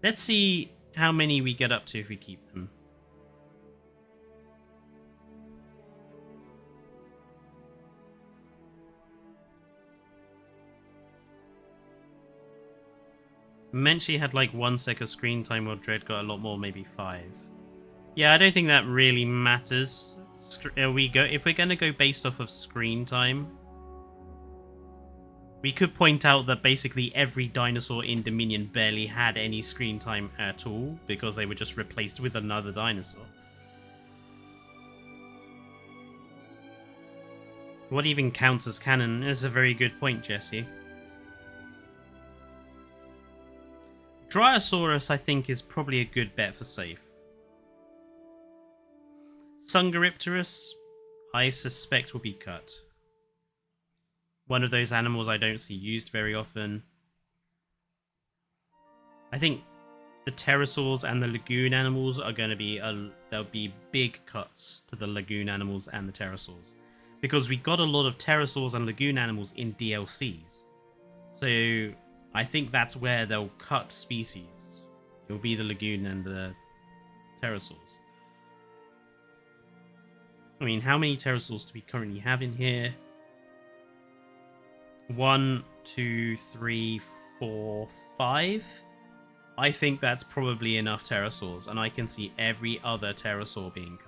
[SPEAKER 1] Let's see how many we get up to if we keep them. Menchi had like 1 sec of screen time while Dread got a lot more, maybe 5. Yeah, I don't think that really matters. If we're going to go based off of screen time, we could point out that basically every dinosaur in Dominion barely had any screen time at all because they were just replaced with another dinosaur. What even counts as canon is a very good point, Jesse. Drysaurus, I think, is probably a good bet for safe. Sungaripterus, I suspect, will be cut. One of those animals I don't see used very often. I think the Pterosaurs and the Lagoon animals are going to be... there'll be big cuts to the Lagoon animals and the Pterosaurs. Because we got a lot of Pterosaurs and Lagoon animals in DLCs. So I think that's where they'll cut species. It'll be the Lagoon and the Pterosaurs. I mean, how many Pterosaurs do we currently have in here? 1, 2, 3, 4, 5. I think that's probably enough Pterosaurs, and I can see every other Pterosaur being cut.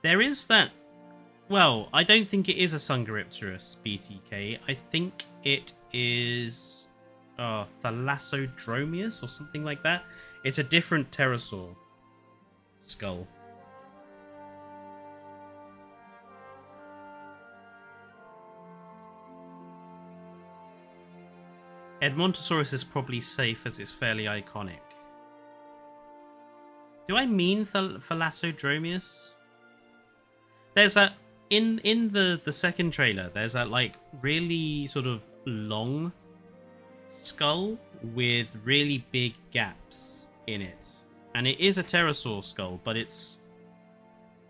[SPEAKER 1] There is that... Well, I don't think it is a Sungaripterus BTK. I think it is Thalassodromius or something like that. It's a different pterosaur skull. Edmontosaurus is probably safe as it's fairly iconic. Do I mean Thalassodromius? There's that in the second trailer. There's that like really sort of long skull with really big gaps in it, and it is a pterosaur skull, but it's...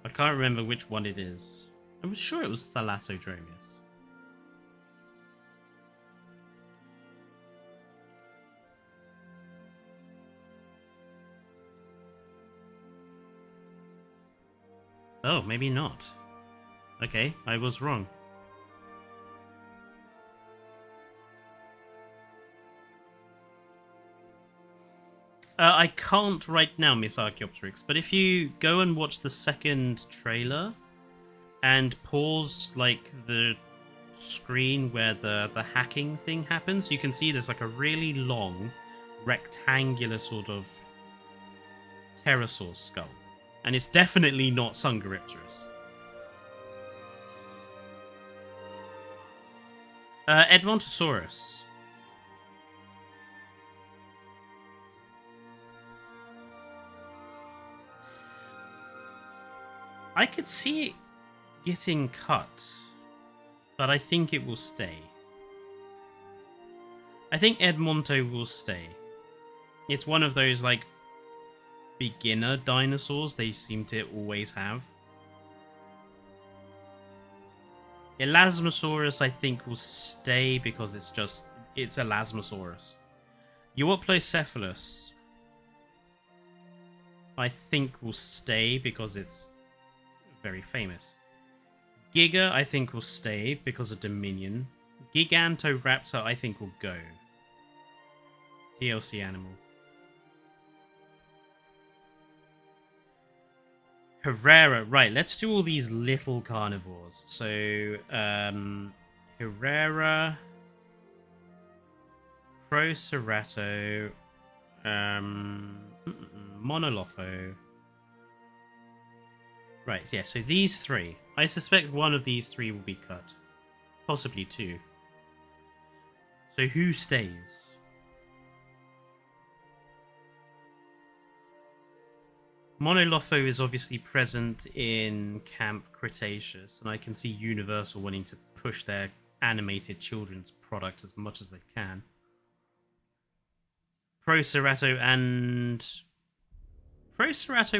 [SPEAKER 1] I can't remember which one it is. I'm sure it was Thalassodromius. Oh, maybe not. Okay, I was wrong. I can't right now, Miss Archaeopteryx, but if you go and watch the second trailer and pause like the screen where the hacking thing happens, you can see there's like a really long rectangular sort of pterosaur skull. And it's definitely not Sungaripterus. Edmontosaurus. I could see it getting cut, but I think it will stay. I think Edmonto will stay. It's one of those, like, beginner dinosaurs they seem to always have. Elasmosaurus, I think, will stay because it's Elasmosaurus. Euoplocephalus, I think, will stay because it's very famous. Giga, I think, will stay because of Dominion. Gigantoraptor, I think, will go. DLC animal. Herrera, right, let's do all these little carnivores. So, Herrera, Procerato, Monolopho. Right, yeah, so these three. I suspect one of these three will be cut. Possibly two. So who stays? Monolopho is obviously present in Camp Cretaceous, and I can see Universal wanting to push their animated children's product as much as they can. Procerato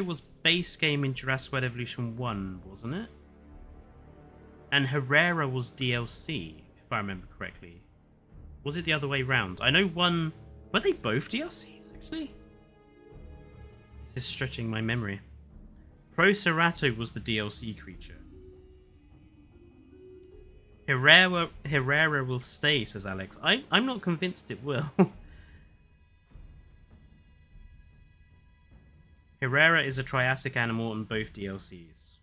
[SPEAKER 1] was base game in Jurassic World Evolution 1, wasn't it? And Herrera was DLC, if I remember correctly. Was it the other way round? I know one... Were they both DLCs, actually? This is stretching my memory. Procerato was the DLC creature. Herrera will stay, says Alex. I'm not convinced it will. Herrera is a Triassic animal on both DLCs.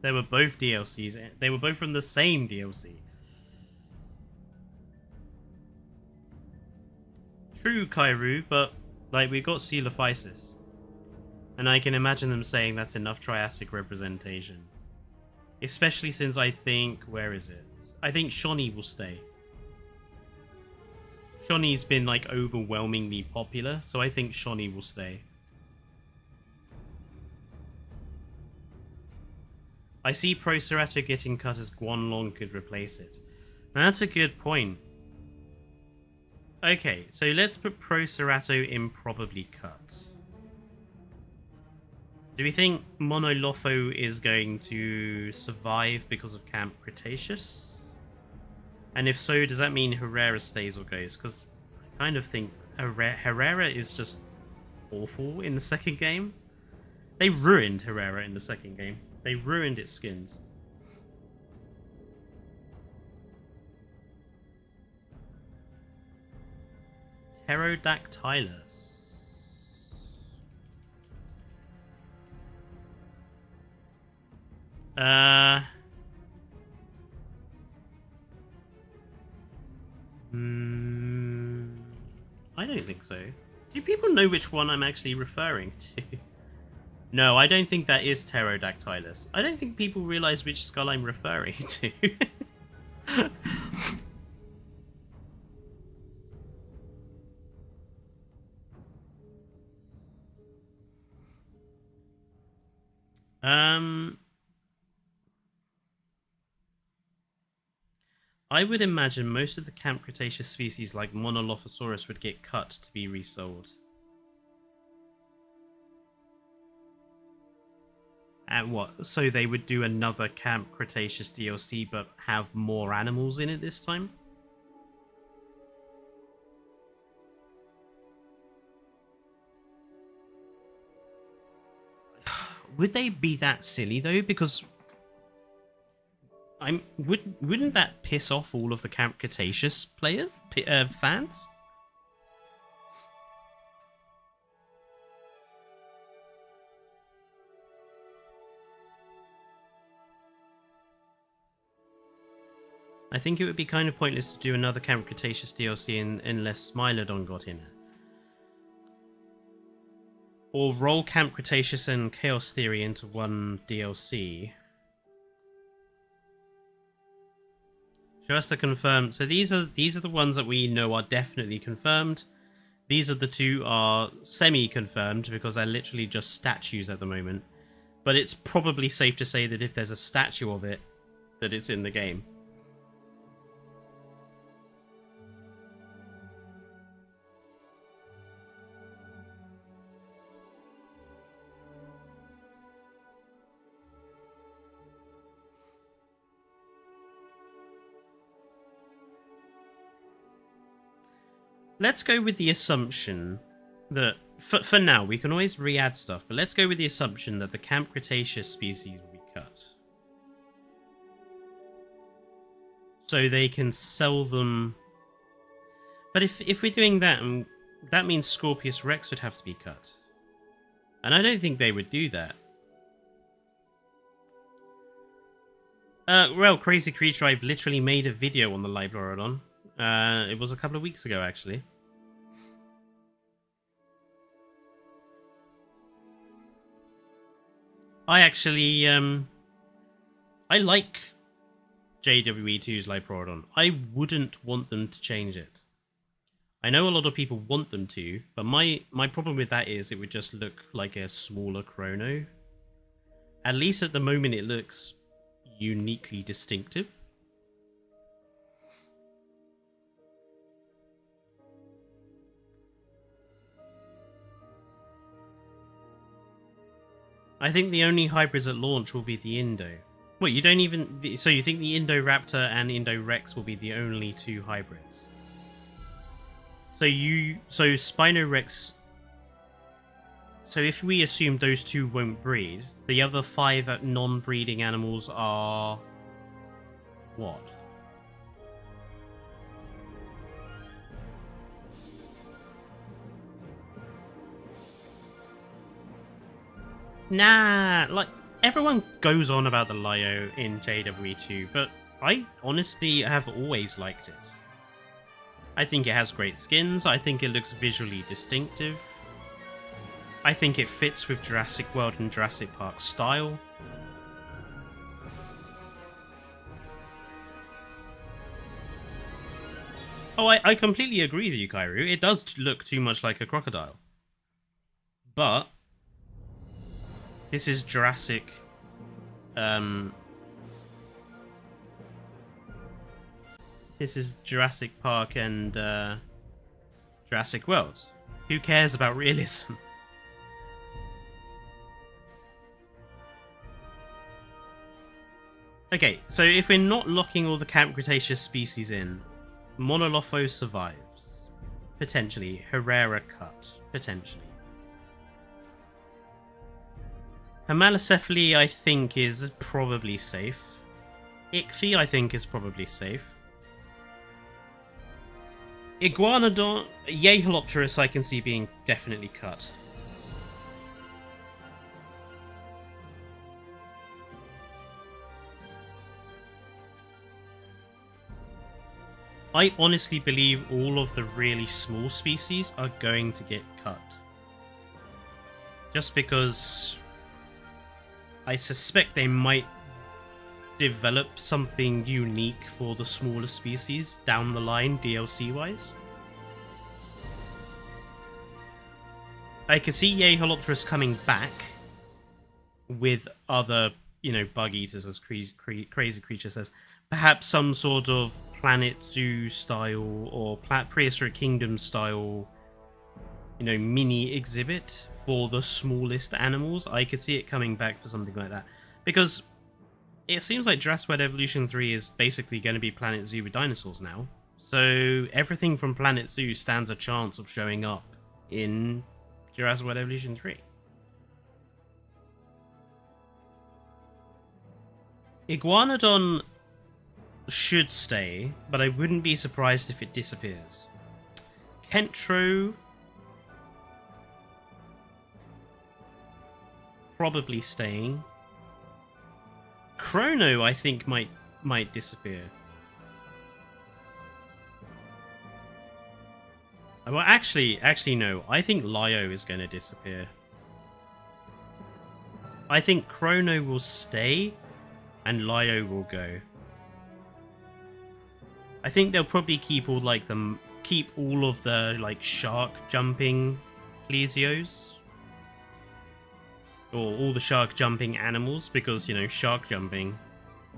[SPEAKER 1] They were both DLCs. They were both from the same DLC. True, Kairu, but like we got Coelophysis. And I can imagine them saying that's enough Triassic representation. Especially since I think... Where is it? I think Shawnee will stay. Shawnee's been like overwhelmingly popular, so I think Shawnee will stay. I see Procerato getting cut as Guanlong could replace it. Now, that's a good point. Okay, so let's put Procerato in probably cut. Do we think Monolopho is going to survive because of Camp Cretaceous? And if so, does that mean Herrera stays or goes? Because I kind of think Herrera is just awful in the second game. They ruined Herrera in the second game. They ruined its skins. Pterodactylus. I don't think so. Do people know which one I'm actually referring to? No, I don't think that is Pterodactylus. I don't think people realize which skull I'm referring to. I would imagine most of the Camp Cretaceous species like Monolophosaurus would get cut to be resold. And what? So they would do another Camp Cretaceous DLC but have more animals in it this time? Would they be that silly though? Because wouldn't that piss off all of the Camp Cretaceous players, fans? I think it would be kind of pointless to do another Camp Cretaceous DLC unless Smilodon got in it. Or roll Camp Cretaceous and Chaos Theory into one DLC. Show us the confirmed. So these are the ones that we know are definitely confirmed. These are the two are semi-confirmed because they're literally just statues at the moment. But it's probably safe to say that if there's a statue of it, that it's in the game. Let's go with the assumption that, for now, we can always re-add stuff, but let's go with the assumption that the Camp Cretaceous species will be cut. So they can sell them... But if we're doing that, that means Scorpius Rex would have to be cut. And I don't think they would do that. Well, Crazy Creature, I've literally made a video on the Liblorodon. It was a couple of weeks ago, actually. I actually, I like JWE2's Liblorodon. I wouldn't want them to change it. I know a lot of people want them to, but my problem with that is it would just look like a smaller chrono. At least at the moment it looks uniquely distinctive. I think the only hybrids at launch will be the Indo. Wait, you don't even... So you think the Indoraptor and Indorex will be the only two hybrids? So Spinorex... So if we assume those two won't breed, the other 5 non-breeding animals are... what? Nah, like, everyone goes on about the Lyo in JWE2, but I honestly have always liked it. I think it has great skins, I think it looks visually distinctive. I think it fits with Jurassic World and Jurassic Park style. Oh, I completely agree with you, Kairu. It does look too much like a crocodile. But this is Jurassic... this is Jurassic Park and Jurassic World. Who cares about realism? Okay, so if we're not locking all the Camp Cretaceous species in, Monolopho survives. Potentially. Herrera cut. Potentially. Homalocephaly, I think, is probably safe. Ichthy, I think, is probably safe. Iguanodon... Yeholopterus, I can see being definitely cut. I honestly believe all of the really small species are going to get cut. Just because I suspect they might develop something unique for the smaller species down the line, DLC-wise. I could see Yeholopterus coming back with other, you know, bug eaters, as Crazy Creature says. Perhaps some sort of Planet Zoo style or Prehistoric Kingdom style, you know, mini exhibit for the smallest animals. I could see it coming back for something like that. Because it seems like Jurassic World Evolution 3 is basically going to be Planet Zoo with dinosaurs now. So everything from Planet Zoo stands a chance of showing up in Jurassic World Evolution 3. Iguanodon should stay, but I wouldn't be surprised if it disappears. Kentro probably staying. Chrono, I think, might disappear. Well, actually, no. I think Lyo is going to disappear. I think Chrono will stay and Lyo will go. I think they'll probably keep all like keep all of the like shark jumping plesios. Or all the shark jumping animals, because, you know, shark jumping.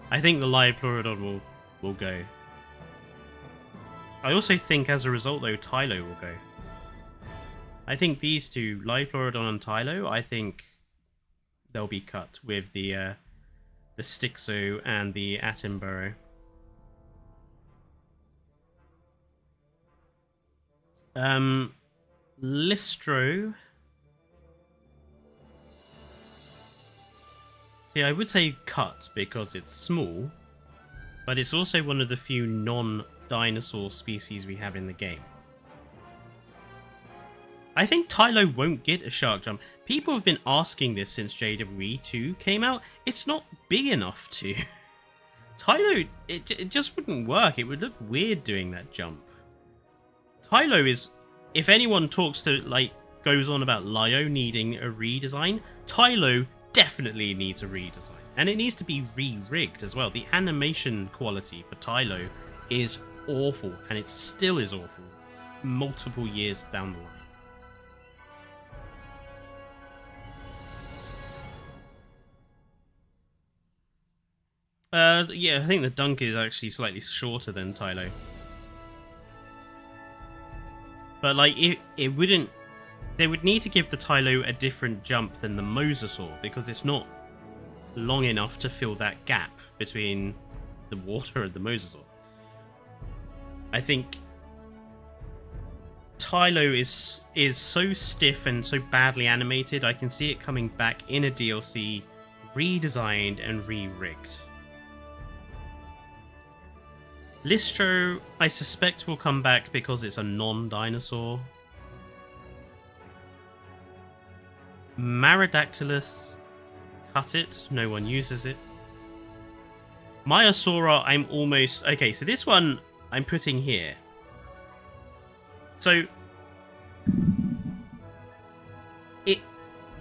[SPEAKER 1] I think the Liopleurodon will go. I also think as a result though, Tylo will go. I think these two, Liopleurodon and Tylo, I think they'll be cut with the Styxo and the Attenborough. Listro. See, I would say cut because it's small, but it's also one of the few non-dinosaur species we have in the game. I think Tylo won't get a shark jump. People have been asking this since JWE 2 came out. It's not big enough to. Tylo, it just wouldn't work. It would look weird doing that jump. Tylo is, if anyone talks to, like, goes on about Lyo needing a redesign, Tylo definitely needs a redesign. And it needs to be re-rigged as well. The animation quality for Tylo is awful, and it still is awful multiple years down the line. Yeah, I think the dunk is actually slightly shorter than Tylo. But, like, it wouldn't... They would need to give the Tylo a different jump than the Mosasaur, because it's not long enough to fill that gap between the water and the Mosasaur. I think Tylo is so stiff and so badly animated, I can see it coming back in a DLC, redesigned and re-rigged. Listro, I suspect, will come back because it's a non-dinosaur. Marodactylus, cut it. No one uses it. Maiasaura, I'm almost... Okay, so this one I'm putting here. So it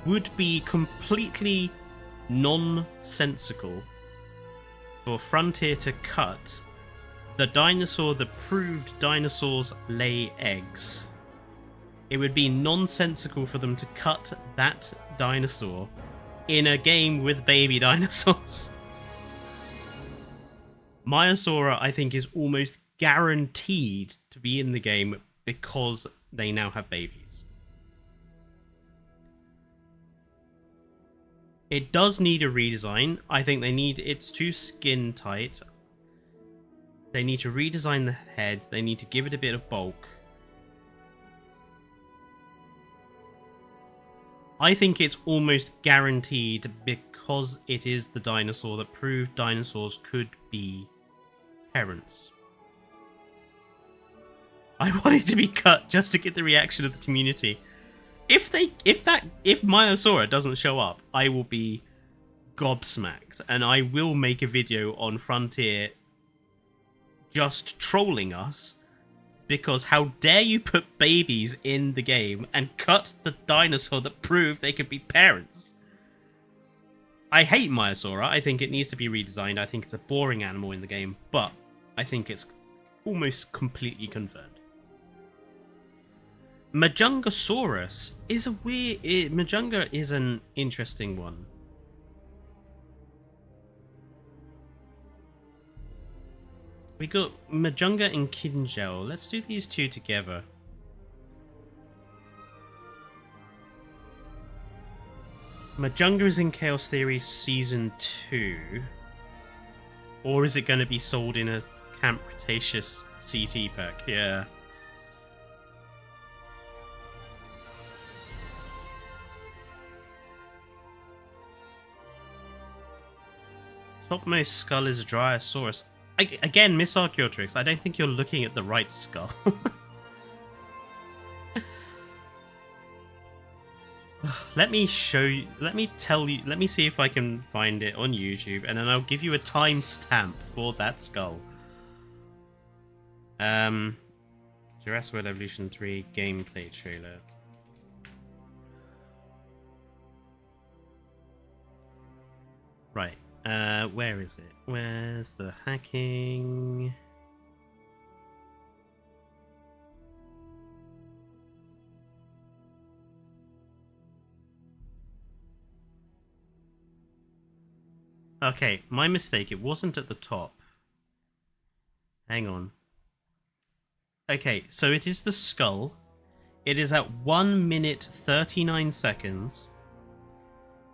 [SPEAKER 1] would be completely nonsensical for Frontier to cut the dinosaur that proved dinosaurs lay eggs. It would be nonsensical for them to cut that dinosaur in a game with baby dinosaurs. Maiasaura, I think, is almost guaranteed to be in the game because they now have babies. It does need a redesign. I think it's too skin tight. They need to redesign the head. They need to give it a bit of bulk. I think it's almost guaranteed because it is the dinosaur that proved dinosaurs could be parents. I want it to be cut just to get the reaction of the community. If Maiasaura doesn't show up, I will be gobsmacked, and I will make a video on Frontier just trolling us, because how dare you put babies in the game and cut the dinosaur that proved they could be parents. I hate Maiasaura. I think it needs to be redesigned. I think it's a boring animal in the game, but I think it's almost completely confirmed. Majungasaurus is a weird... Majunga is an interesting one. We got Majunga and Kingel. Let's do these two together. Majunga is in Chaos Theory Season 2. Or is it going to be sold in a Camp Cretaceous CT pack? Yeah. Topmost skull is a Dryosaurus. Again, Miss Archaeotrix, I don't think you're looking at the right skull. Let me show you, let me tell you, let me see if I can find it on YouTube, and then I'll give you a timestamp for that skull. Jurassic World Evolution 3 gameplay trailer. Right. Where is it? Where's the hacking? Okay, my mistake. It wasn't at the top. Hang on. Okay, so it is the skull. It is at 1 minute 39 seconds.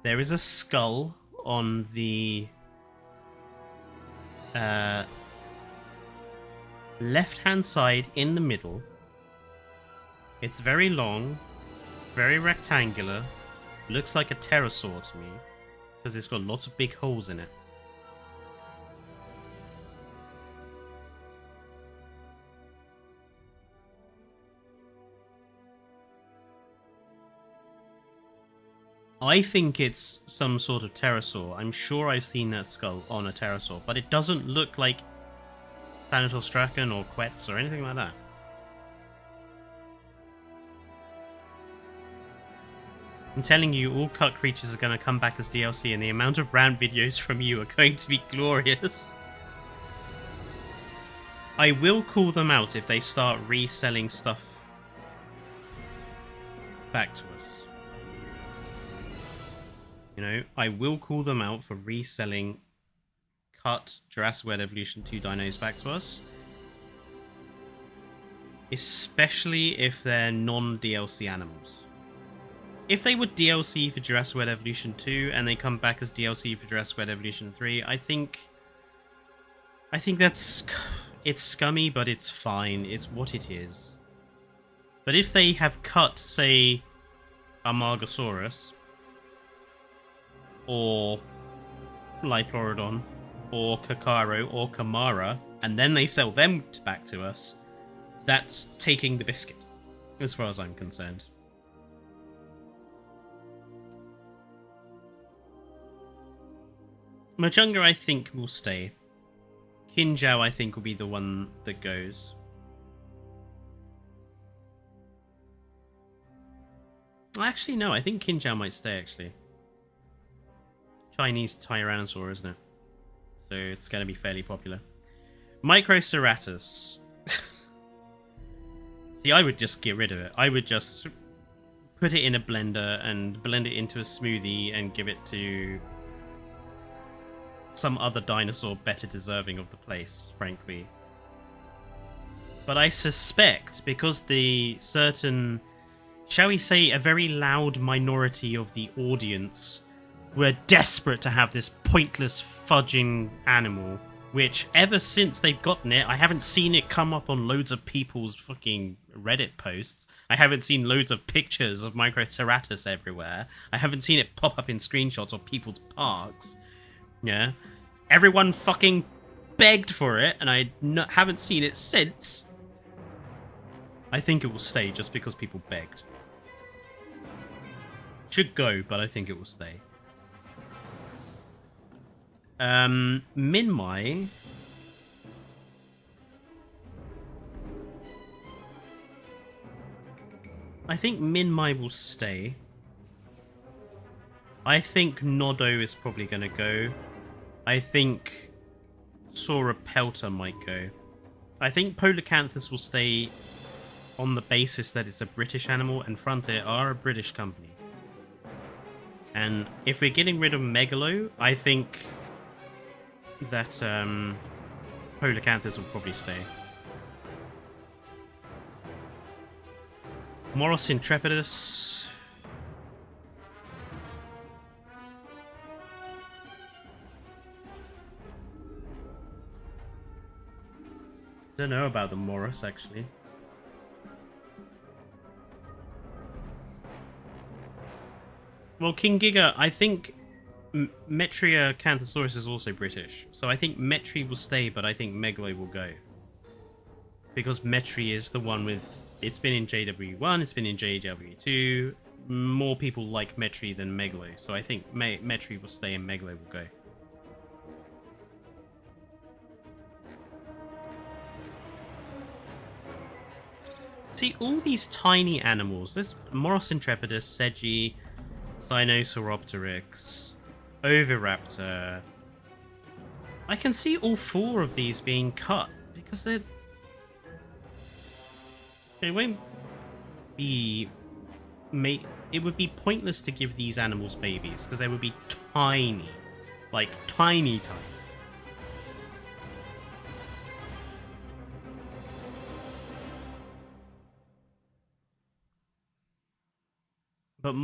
[SPEAKER 1] There is a skull on the left-hand side in the middle. It's very long, very rectangular. Looks like a pterosaur to me, because it's got lots of big holes in it. I think it's some sort of pterosaur. I'm sure I've seen that skull on a pterosaur, but it doesn't look like Thanatostraken or Quetz or anything like that. I'm telling you, all cut creatures are going to come back as DLC, and the amount of rant videos from you are going to be glorious. I will call them out if they start reselling stuff back to us. You know, I will call them out for reselling cut Jurassic World Evolution 2 dinos back to us. Especially if they're non-DLC animals. If they were DLC for Jurassic World Evolution 2 and they come back as DLC for Jurassic World Evolution 3, I think that's... It's scummy, but it's fine. It's what it is. But if they have cut, say, Amargasaurus, or Liplorodon, or Kakaro, or Kamara, and then they sell them back to us, that's taking the biscuit, as far as I'm concerned. Majunga, I think, will stay. Kinjao, I think, will be the one that goes. Actually, no, I think Kinjao might stay, actually. Chinese Tyrannosaur, isn't it? So it's going to be fairly popular. Microceratus. See, I would just get rid of it. I would just put it in a blender and blend it into a smoothie and give it to some other dinosaur better deserving of the place, frankly. But I suspect, because the certain, shall we say, a very loud minority of the audience were desperate to have this pointless fudging animal, which ever since they've gotten it, I haven't seen it come up on loads of people's fucking Reddit posts. I haven't seen loads of pictures of Microceratus everywhere. I haven't seen it pop up in screenshots of people's parks. Yeah. Everyone fucking begged for it, and I haven't seen it since. I think it will stay just because people begged. Should go, but I think it will stay. Minmai. I think Minmai will stay. I think Nodo is probably going to go. I think Sauropelta might go. I think Polacanthus will stay on the basis that it's a British animal, and Frontier are a British company. And if we're getting rid of Megalo, I think that Polacanthus will probably stay. Moros Intrepidus. Don't know about the Moros, actually. Well, King Giga, I think Metria Canthosaurus is also British. So I think Metri will stay, but I think Megalo will go. Because Metri is the one with... It's been in JW1, it's been in JW2. More people like Metri than Megalo. So I think Metri will stay and Megalo will go. See, all these tiny animals. There's Moros Intrepidus, Seji, Sinosauropteryx, Oviraptor. I can see all 4 of these being cut because they won't be it would be pointless to give these animals babies because they would be tiny, like tiny. But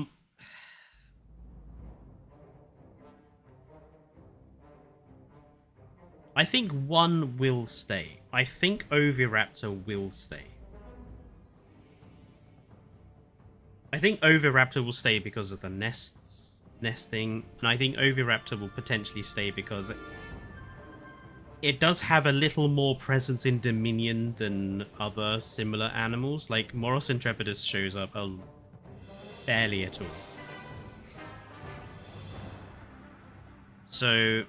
[SPEAKER 1] I think one will stay. I think Oviraptor will stay. I think Oviraptor will stay because of the nesting, and I think Oviraptor will potentially stay because it does have a little more presence in Dominion than other similar animals. Like Moros Intrepidus shows up barely at all. So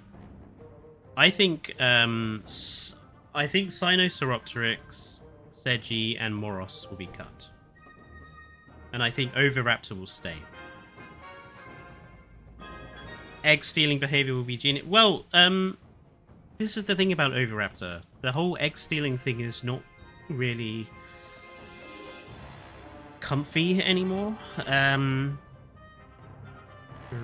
[SPEAKER 1] I think Sinosauropteryx, Segi, and Moros will be cut. And I think Oviraptor will stay. Egg-stealing behavior will be gene. Well, this is the thing about Oviraptor. The whole egg-stealing thing is not really comfy anymore.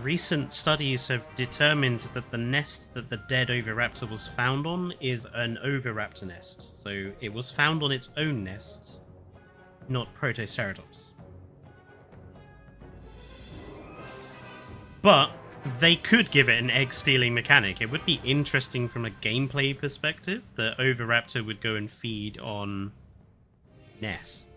[SPEAKER 1] Recent studies have determined that the nest that the dead Oviraptor was found on is an Oviraptor nest. So it was found on its own nest, not Protoceratops. But they could give it an egg-stealing mechanic. It would be interesting from a gameplay perspective that Oviraptor would go and feed on nests.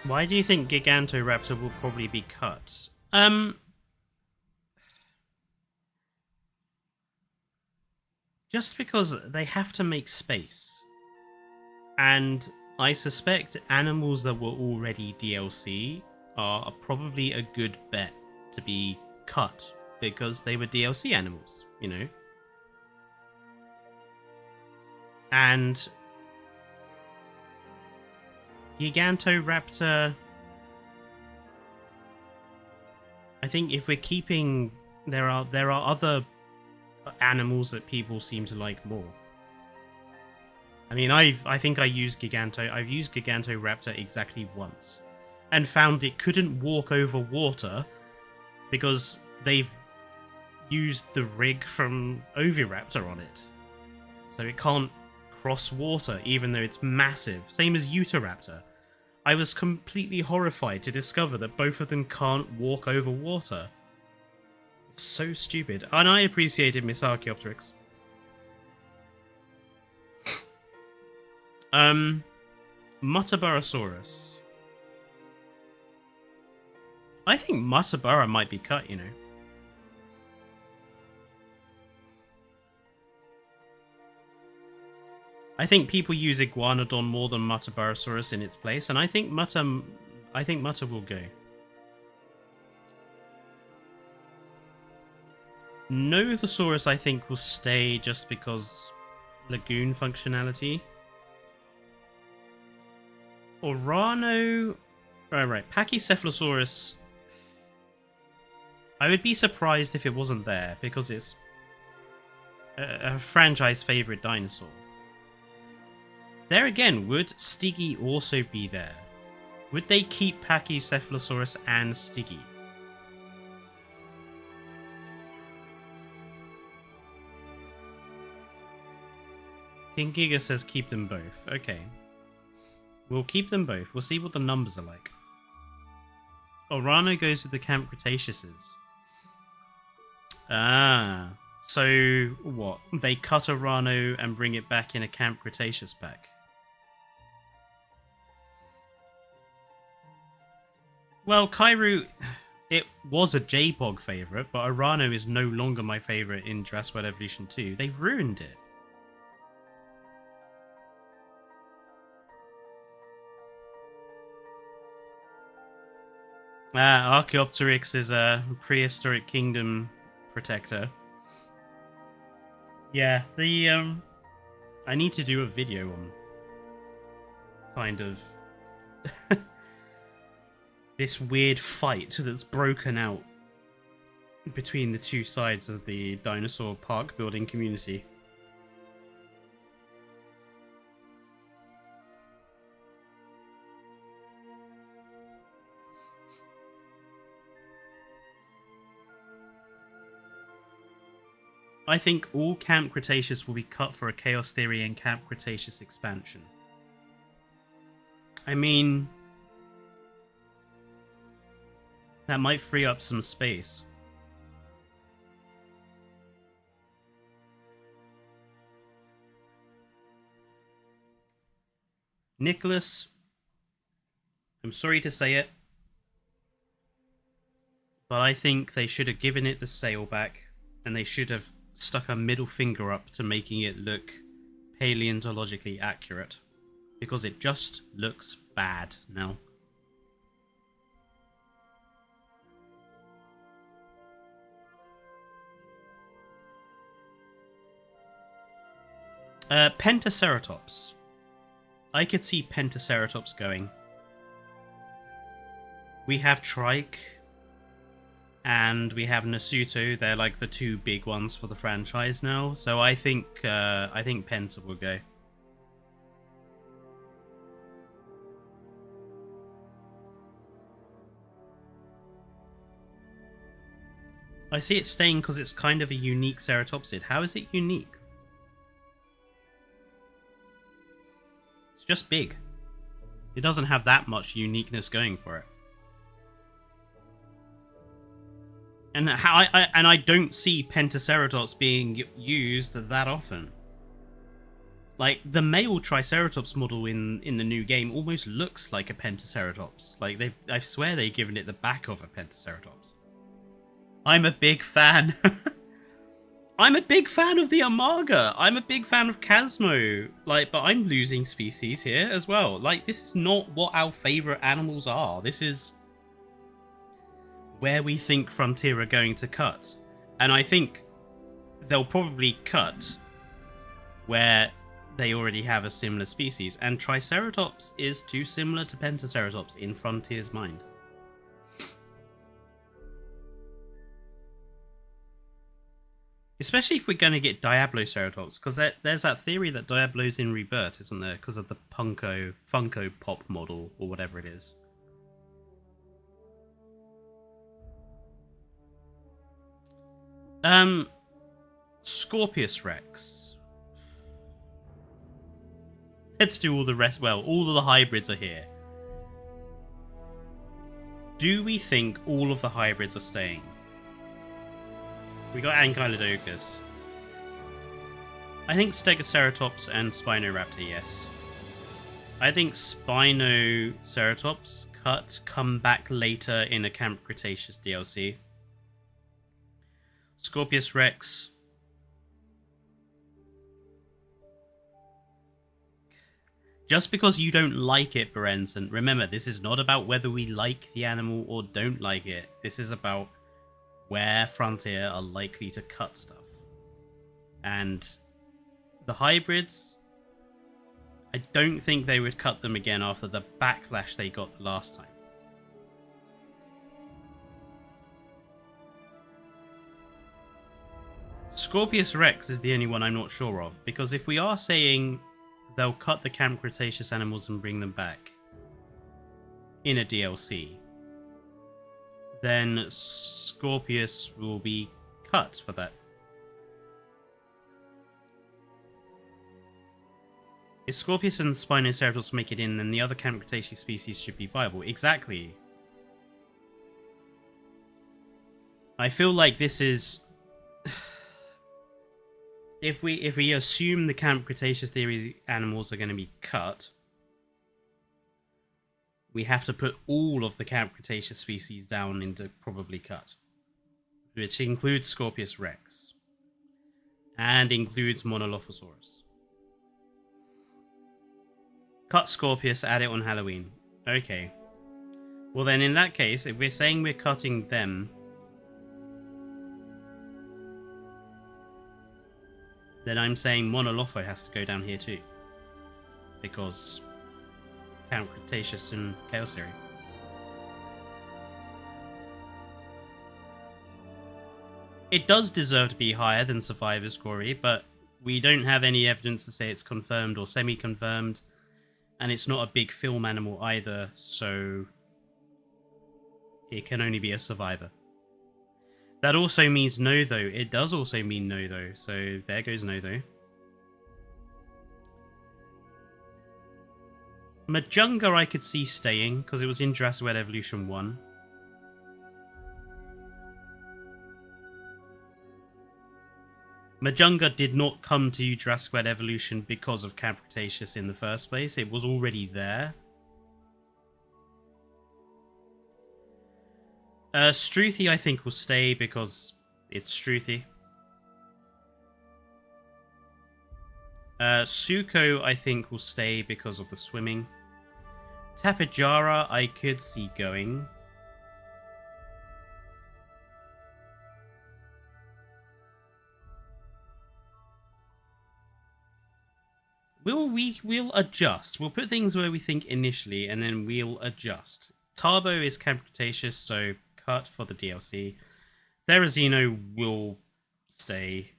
[SPEAKER 1] Why do you think Gigantoraptor will probably be cut? Just because they have to make space. And I suspect animals that were already DLC are probably a good bet to be cut because they were DLC animals, you know? And Gigantoraptor, I think if we're keeping, there are other animals that people seem to like more. I mean, I've used Gigantoraptor exactly once and found it couldn't walk over water because they've used the rig from Oviraptor on it. So it can't cross water, even though it's massive. Same as Utahraptor. I was completely horrified to discover that both of them can't walk over water. It's so stupid. And I appreciated Miss Archaeopteryx. Muttaburrasaurus. I think Muttaburra might be cut, you know. I think people use Iguanodon more than Muttaburrasaurus in its place, and I think Mutta will go. Nothosaurus, I think, will stay just because Lagoon functionality. Orano... Right. Pachycephalosaurus... I would be surprised if it wasn't there, because it's a franchise favourite dinosaur. There again, would Stiggy also be there? Would they keep Pachycephalosaurus and Stiggy? King Giga says keep them both. Okay. We'll keep them both. We'll see what the numbers are like. Orano goes with the Camp Cretaceouses. Ah. So, what? They cut Orano and bring it back in a Camp Cretaceous pack. Well, Kairu, it was a JPOG favourite, but Arano is no longer my favourite in Jurassic World Evolution 2. They've ruined it. Archaeopteryx is a prehistoric kingdom protector. Yeah, the I need to do a video on kind of this weird fight that's broken out between the two sides of the dinosaur park building community. I think all Camp Cretaceous will be cut for a Chaos Theory and Camp Cretaceous expansion. I mean, that might free up some space. Nicholas, I'm sorry to say it, but I think they should have given it the sail back, and they should have stuck a middle finger up to making it look paleontologically accurate, because it just looks bad now. Pentaceratops. I could see Pentaceratops going. We have Trike and we have Nasuto. They're like the two big ones for the franchise now. So I think Penta will go. I see it staying because it's kind of a unique ceratopsid. How is it unique? It's just big. It doesn't have that much uniqueness going for it. And I don't see Pentaceratops being used that often. Like, the male Triceratops model in the new game almost looks like a Pentaceratops. Like, I swear they've given it the back of a Pentaceratops. I'm a big fan. I'm a big fan of the Amaga. I'm a big fan of Casmo. Like, but I'm losing species here as well. Like, this is not what our favourite animals are. This is where we think Frontier are going to cut. And I think they'll probably cut where they already have a similar species. And Triceratops is too similar to Pentaceratops in Frontier's mind. Especially if we're going to get Diabloceratops, because there's that theory that Diablo's in rebirth, isn't there? Because of the Funko Pop model, or whatever it is. Scorpius Rex. Let's do all the rest. Well, all of the hybrids are here. Do we think all of the hybrids are staying? We got Ankylodocus. I think Stegosauratops and Spinoraptor, yes. I think Spinoceratops come back later in a Camp Cretaceous DLC. Scorpius Rex. Just because you don't like it, Berenson, remember, this is not about whether we like the animal or don't like it. This is about where Frontier are likely to cut stuff. And the hybrids, I don't think they would cut them again after the backlash they got the last time. Scorpius Rex is the only one I'm not sure of, because if we are saying they'll cut the Camp Cretaceous animals and bring them back in a DLC, then Scorpius will be cut for that. If Scorpius and Spinoceratops make it in, then the other Camp Cretaceous species should be viable. Exactly. I feel like this is... If we assume the Camp Cretaceous theory animals are going to be cut, we have to put all of the Camp Cretaceous species down into probably cut, which includes Scorpius rex and includes Monolophosaurus. Cut Scorpius, add it on Halloween. Okay. Well then, in that case, if we're saying we're cutting them, then I'm saying Monolopho has to go down here too. Because Camp Cretaceous and Chaos Theory. It does deserve to be higher than Survivor's Quarry, but we don't have any evidence to say it's confirmed or semi-confirmed, and it's not a big film animal either, so it can only be a survivor. That also means no, though. It does also mean no, though, so there goes no, though. Majunga I could see staying, because it was in Jurassic World Evolution 1. Majunga did not come to Jurassic World Evolution because of Camp Cretaceous in the first place. It was already there. Struthi I think will stay because it's Struthi. Suko I think will stay because of the swimming. Tapejara I could see going. We'll adjust. We'll put things where we think initially, and then we'll adjust. Tarbo is Camp Cretaceous, so cut for the DLC. Therizino will stay.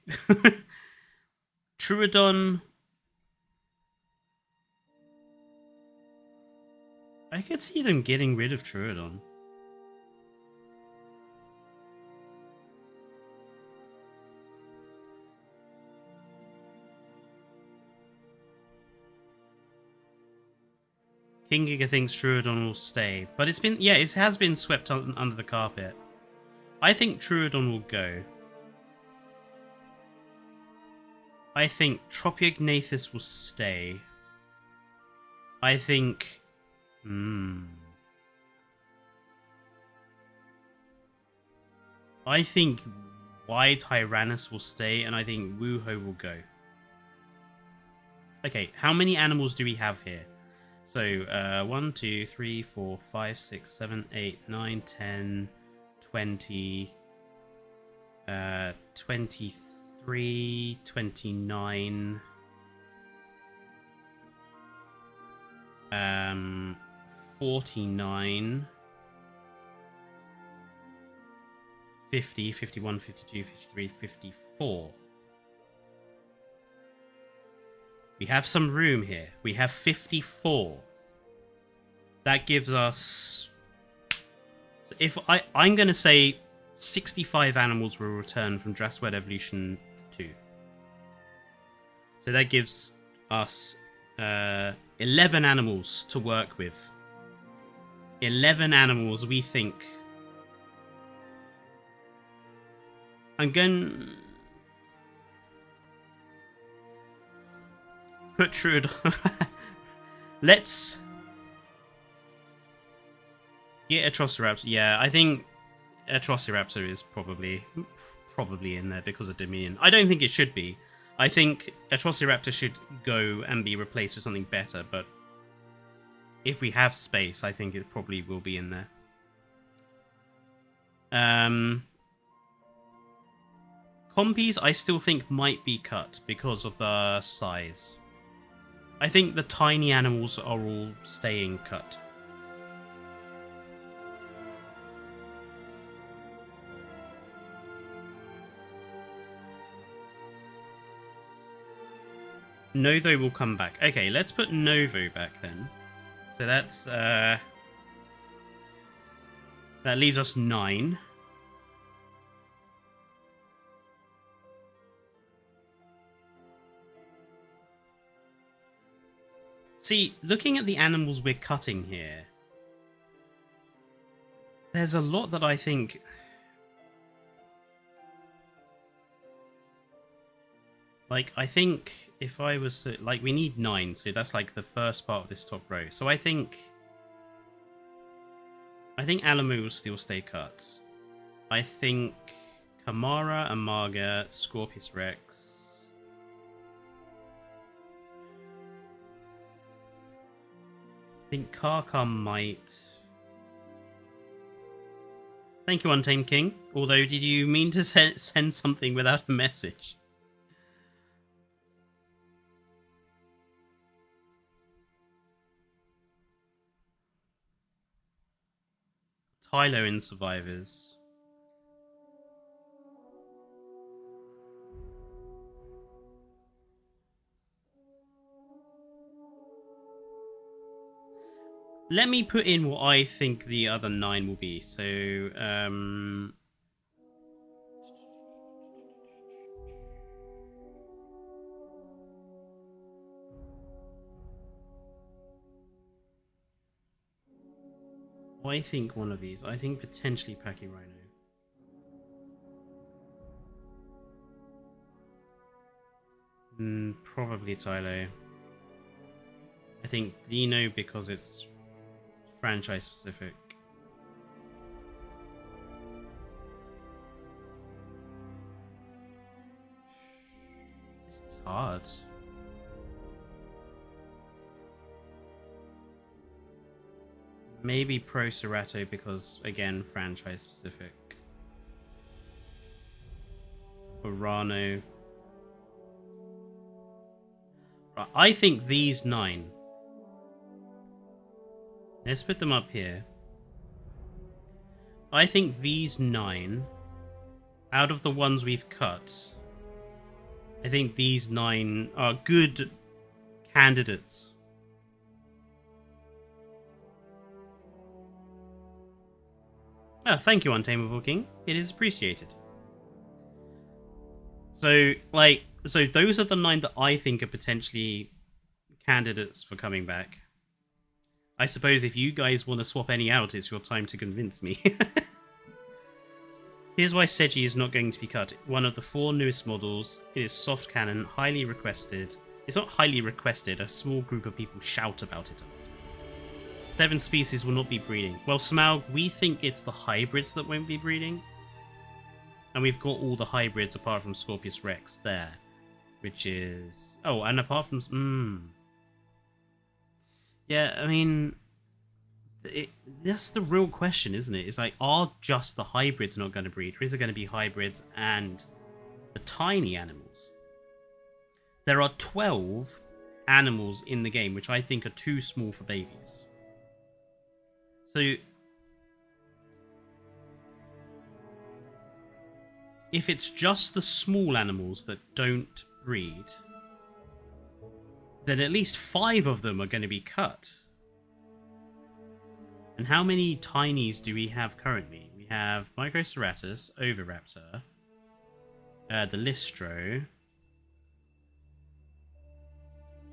[SPEAKER 1] Troodon, I could see them getting rid of Troodon. King Giga thinks Troodon will stay, but it's been, yeah, it has been swept under the carpet. I think Troodon will go. I think Tropiognathus will stay. I think... I think Y Tyrannus will stay, and I think Wuho will go. Okay, how many animals do we have here? So, 1, 2, 3, 4, 5, 6, 7, 8, 9, 10, 20, 23, 29, 49, 50, 51, 52, 53, 54. We have some room here. We have 54. That gives us... If I'm going to say 65 animals will return from Jurassic World Evolution 2. So that gives us 11 animals to work with. 11 animals we think. I'm going... Put Troodon. Let's get Atrociraptor. Yeah, I think Atrociraptor is probably in there because of Dominion. I don't think it should be. I think Atrociraptor should go and be replaced with something better, but if we have space, I think it probably will be in there. Compies, I still think might be cut because of the size. I think the tiny animals are all staying cut. Novo will come back. Okay, let's put Novo back then. So that's that leaves us 9. See, looking at the animals we're cutting here, there's a lot that I think... Like, I think if I was to... Like, we need 9, so that's like the first part of this top row. So I think I think Alamo will still stay cut. I think Kamara, Amaga, Scorpius Rex. I think Karkar might. Thank you, Untamed King. Although, did you mean to send something without a message? Tylo in Survivors. Let me put in what I think the other 9 will be. So, I think one of these. I think potentially Pachyrhino. Probably Tylo. I think Dino because it's franchise specific. This is hard. Maybe Pro Cerato because, again, franchise specific. Urano. Right, I think these 9. Let's put them up here. I think these 9, out of the ones we've cut, I think these 9 are good candidates. Oh, thank you, Untamable King. It is appreciated. So, so those are the 9 that I think are potentially candidates for coming back. I suppose if you guys want to swap any out, it's your time to convince me. Here's why Seiji is not going to be cut. One of the 4 newest models. It is soft canon, highly requested. It's not highly requested, a small group of people shout about it. 7 species will not be breeding. Well, Smaug, we think it's the hybrids that won't be breeding. And we've got all the hybrids apart from Scorpius Rex there. Which is... Oh, and apart from... Yeah, I mean... That's the real question, isn't it? It's like, are just the hybrids not going to breed? Or is it going to be hybrids and the tiny animals? There are 12 animals in the game, which I think are too small for babies. So, if it's just the small animals that don't breed, then at least 5 of them are going to be cut. And how many tinies do we have currently? We have Microceratus, Oviraptor, the Listro,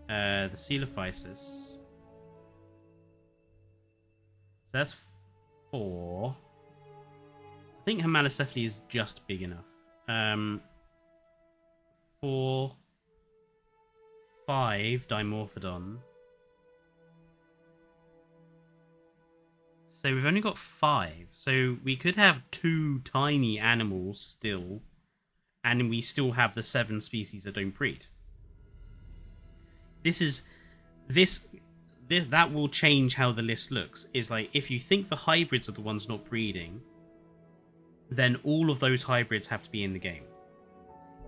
[SPEAKER 1] the Coelophysis. So that's 4. I think Homalocephaly is just big enough. 4, 5 Dimorphodon. So we've only got 5. So we could have 2 tiny animals still, and we still have the 7 species that don't breed. That will change how the list looks. Is like, if you think the hybrids are the ones not breeding, then all of those hybrids have to be in the game.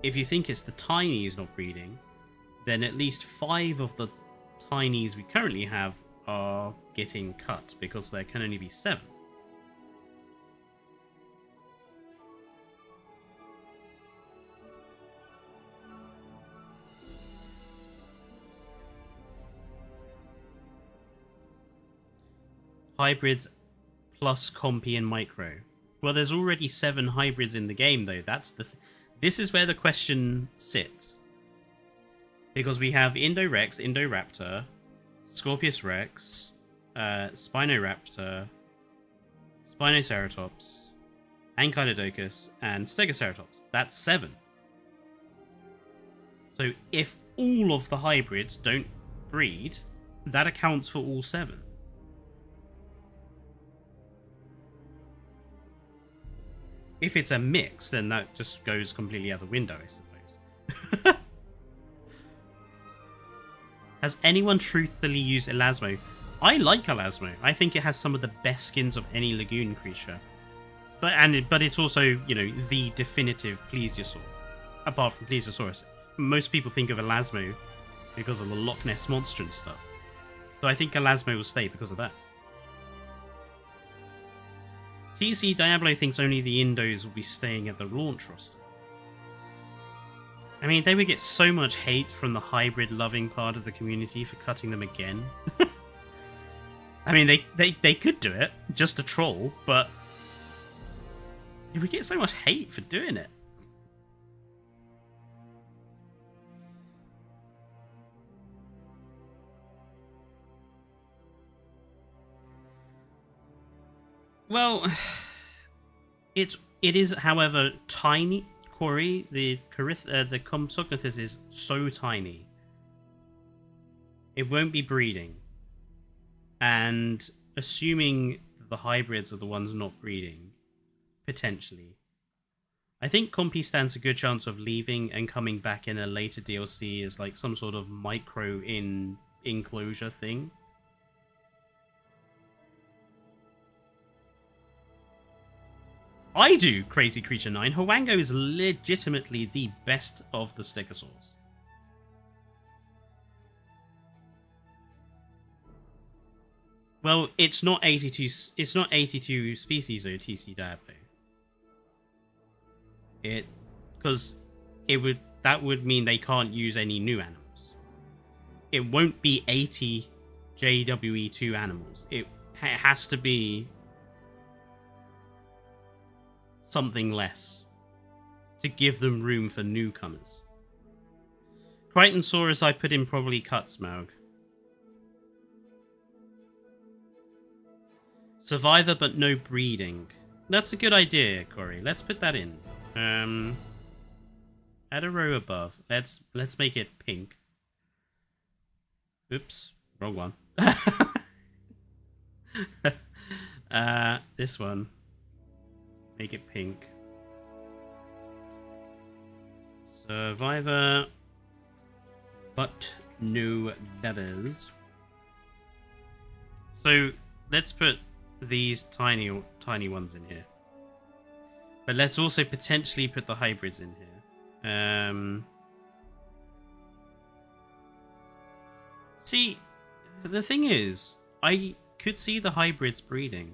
[SPEAKER 1] If you think it's the tinies not breeding, then at least 5 of the tinies we currently have are getting cut because there can only be 7. Hybrids plus Compy and Micro. Well, there's already 7 hybrids in the game, though. This is where the question sits. Because we have Indorex, Indoraptor, Scorpius Rex, Spinoraptor, Spinoceratops, Ankylodocus, and Stegosaurus. That's 7. So if all of the hybrids don't breed, that accounts for all 7. if it's a mix, then that just goes completely out the window, I suppose. Has anyone truthfully used Elasmo? I like Elasmo. I think it has some of the best skins of any Lagoon creature. But it's also, you know, the definitive plesiosaur. Apart from Plesiosaurus. Most people think of Elasmo because of the Loch Ness Monster and stuff. So I think Elasmo will stay because of that. TC Diablo thinks only the Indos will be staying at the launch roster. I mean, they would get so much hate from the hybrid-loving part of the community for cutting them again. I mean, they could do it, just a troll, but they would get so much hate for doing it. Well, it is, however, tiny. Corey, the Compsognathus is so tiny. It won't be breeding. And assuming the hybrids are the ones not breeding, potentially, I think Compy stands a good chance of leaving and coming back in a later DLC as like some sort of micro enclosure thing. I do, Crazy Creature 9. Hwango is legitimately the best of the stegosaurs. Well, it's not 82. It's not 82 species though, TC Diablo. Because that would mean they can't use any new animals. It won't be 80 JWE2 animals. It has to be something less to give them room for newcomers. Crichtonsaurus I put in probably cuts, Maug. Survivor but no breeding. That's a good idea, Corey. Let's put that in. Add a row above. Let's make it pink. Oops, wrong one. This one. Make it pink. Survivor, but no beavers. So let's put these tiny ones in here. But let's also potentially put the hybrids in here. See, the thing is, I could see the hybrids breeding.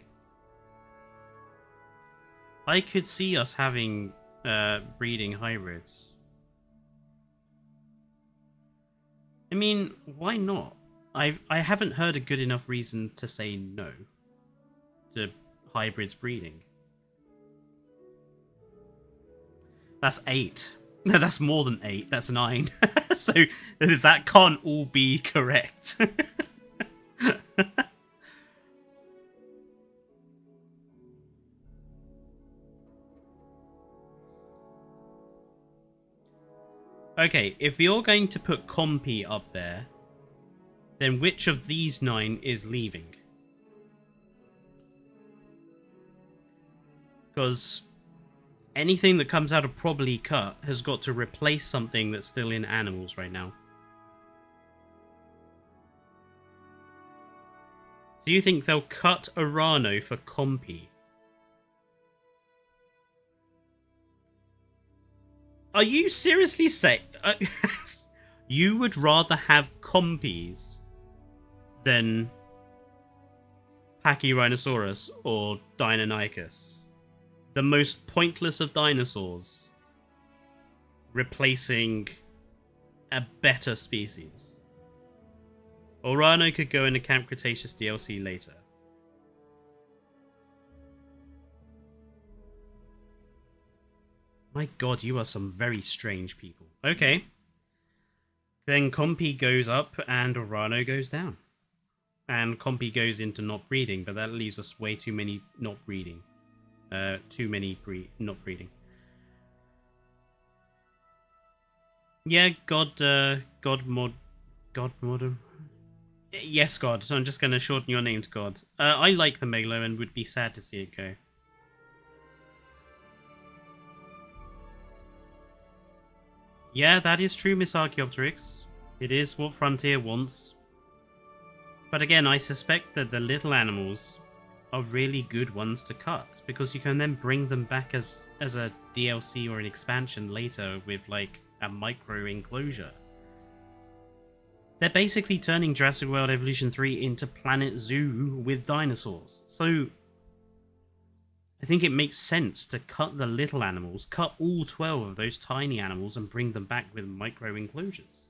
[SPEAKER 1] I could see us having breeding hybrids. I mean, why not? I haven't heard a good enough reason to say no to hybrids breeding. That's 8. No, that's more than 8. That's 9. So that can't all be correct. Okay, if you're going to put Compy up there, then which of these 9 is leaving? Because anything that comes out of probably cut has got to replace something that's still in animals right now. Do you think they'll cut Urano for Compy? Are you seriously saying you would rather have Compies than Pachyrhinosaurus or Deinonychus? The most pointless of dinosaurs replacing a better species. Urano could go in a Camp Cretaceous DLC later. My god, you are some very strange people. Okay. Then Compy goes up and Urano goes down. And Compy goes into not breeding, but that leaves us way too many not breeding. Too many not breeding. Yeah, God Modem. Yes, God. So I'm just going to shorten your name to God. I like the Megalo and would be sad to see it go. Yeah, that is true, Miss Archaeopteryx. It is what Frontier wants. But again, I suspect that the little animals are really good ones to cut, because you can then bring them back as a DLC or an expansion later with, like, a micro enclosure. They're basically turning Jurassic World Evolution 3 into Planet Zoo with dinosaurs. So I think it makes sense to cut the little animals, cut all 12 of those tiny animals and bring them back with micro enclosures.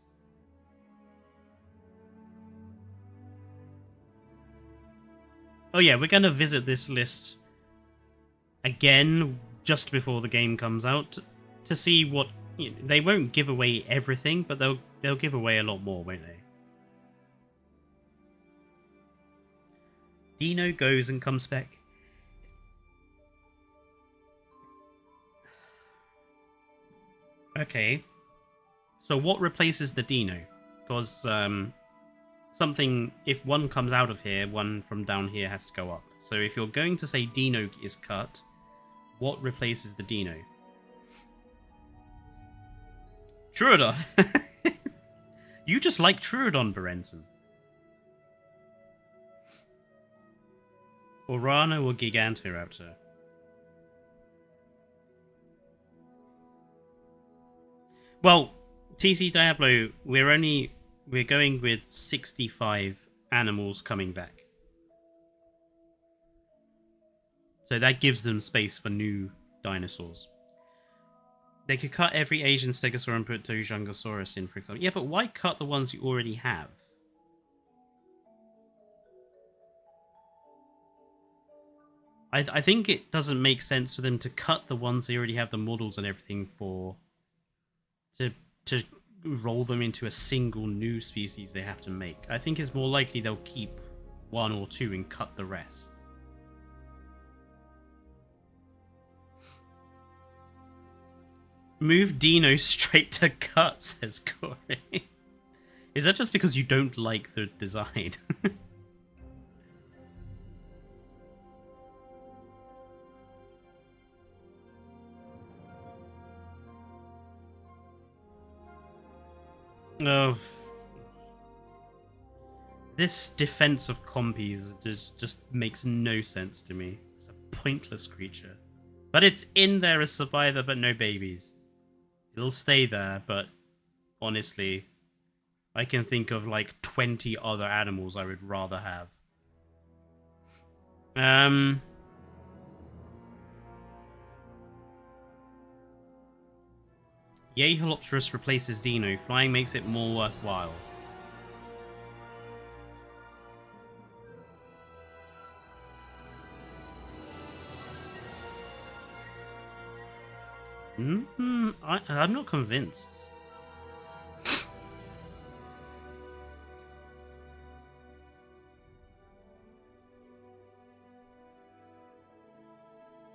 [SPEAKER 1] Oh yeah, we're going to visit this list again just before the game comes out to see what... You know, they won't give away everything, but they'll give away a lot more, won't they? Dino goes and comes back. Okay. So what replaces the Dino? Because something, if one comes out of here, one from down here has to go up. So if you're going to say Dino is cut, what replaces the Dino? Troodos. You just like Troodos, Berenson. Or Rhino or Gigantoraptor? Well, TC Diablo, we're going with 65 animals coming back. So that gives them space for new dinosaurs. They could cut every Asian stegosaur and put Pterosaurs in, for example. Yeah, but why cut the ones you already have? I think it doesn't make sense for them to cut the ones they already have the models and everything for, to roll them into a single new species they have to make. I think it's more likely they'll keep one or two and cut the rest. Move Dino straight to cut, says Corey. Is that just because you don't like the design? Oh, this defense of compies just makes no sense to me. It's a pointless creature. But it's in there as survivor, but no babies. It'll stay there, but honestly, I can think of like 20 other animals I would rather have. Yeholopterus replaces Dino. Flying makes it more worthwhile. I'm not convinced.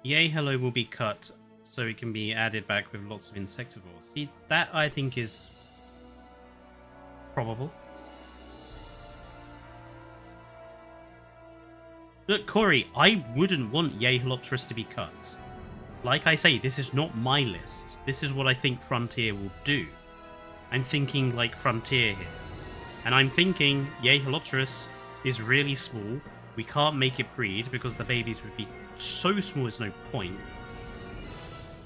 [SPEAKER 1] Yay Hello will be cut, so it can be added back with lots of insectivores. See, that I think is probable. Look, Corey, I wouldn't want Yeholopterus to be cut. Like I say, this is not my list. This is what I think Frontier will do. I'm thinking like Frontier here. And I'm thinking Yeholopterus is really small. We can't make it breed because the babies would be so small there's no point.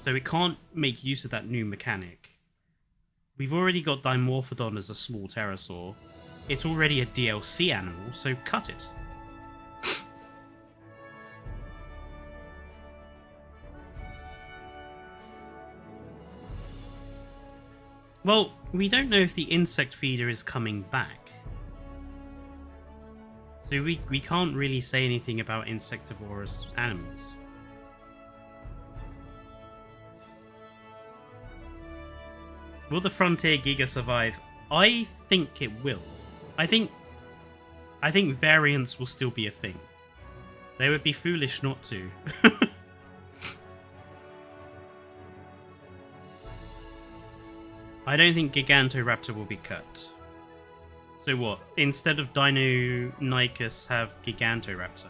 [SPEAKER 1] So it can't make use of that new mechanic. We've already got Dimorphodon as a small pterosaur. It's already a DLC animal, so cut it. Well, we don't know if the insect feeder is coming back. So we can't really say anything about insectivorous animals. Will the Frontier Giga survive? I think it will. I think variants will still be a thing. They would be foolish not to. I don't think Gigantoraptor will be cut. So what? Instead of Deinonychus, have Gigantoraptor.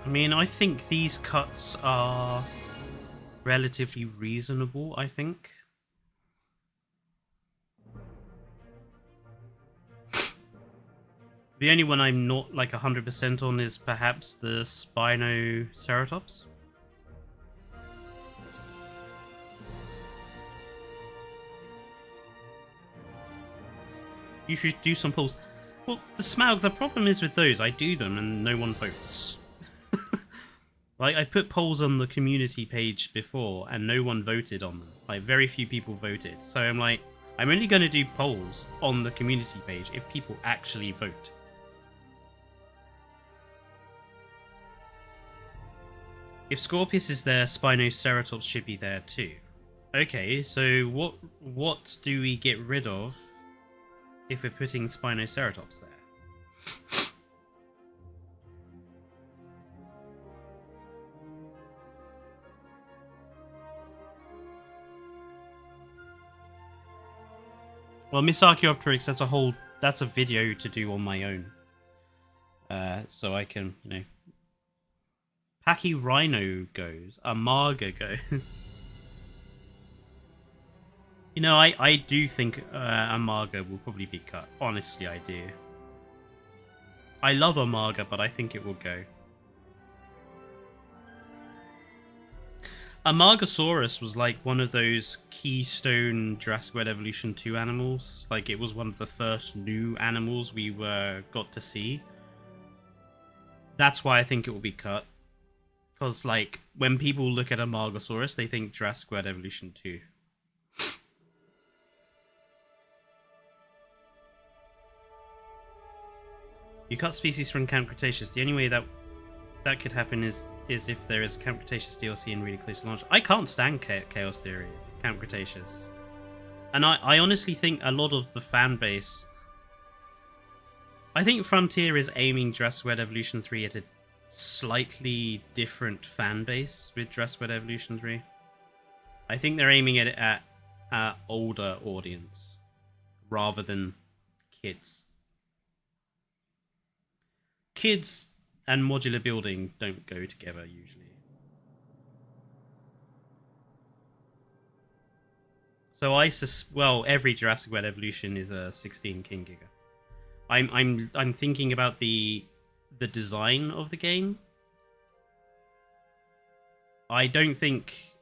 [SPEAKER 1] I mean, I think these cuts are relatively reasonable, I think. The only one I'm not like 100% on is perhaps the Spinoceratops. You should do some polls. Well, the problem is with those, I do them and no one votes. Like, I've put polls on the community page before and no one voted on them. Like, very few people voted. So I'm like, I'm only going to do polls on the community page if people actually vote. If Scorpius is there, Spinoceratops should be there too. Okay, so what do we get rid of if we're putting Spinoceratops there? Well, Miss Archaeopteryx, that's a video to do on my own. So I can, you know. Pachyrhino goes. Amarga goes. You know, I do think Amarga will probably be cut. Honestly, I do. I love Amarga, but I think it will go. Amargasaurus was like one of those keystone Jurassic World Evolution 2 animals. Like, it was one of the first new animals we got to see. That's why I think it will be cut. Because, like, when people look at Amargasaurus, they think Jurassic World Evolution 2. You cut species from Camp Cretaceous. The only way that could happen is if there is Camp Cretaceous DLC and really close to launch. I can't stand Chaos Theory, Camp Cretaceous. And I honestly think a lot of the fan base... I think Frontier is aiming Jurassic World Evolution 3 at a slightly different fan base with Jurassic World Evolution 3. I think they're aiming at it at an older audience rather than kids. Kids and modular building don't go together usually. So well, every Jurassic World Evolution is a 16 King Giga. I'm thinking about the design of the game. I think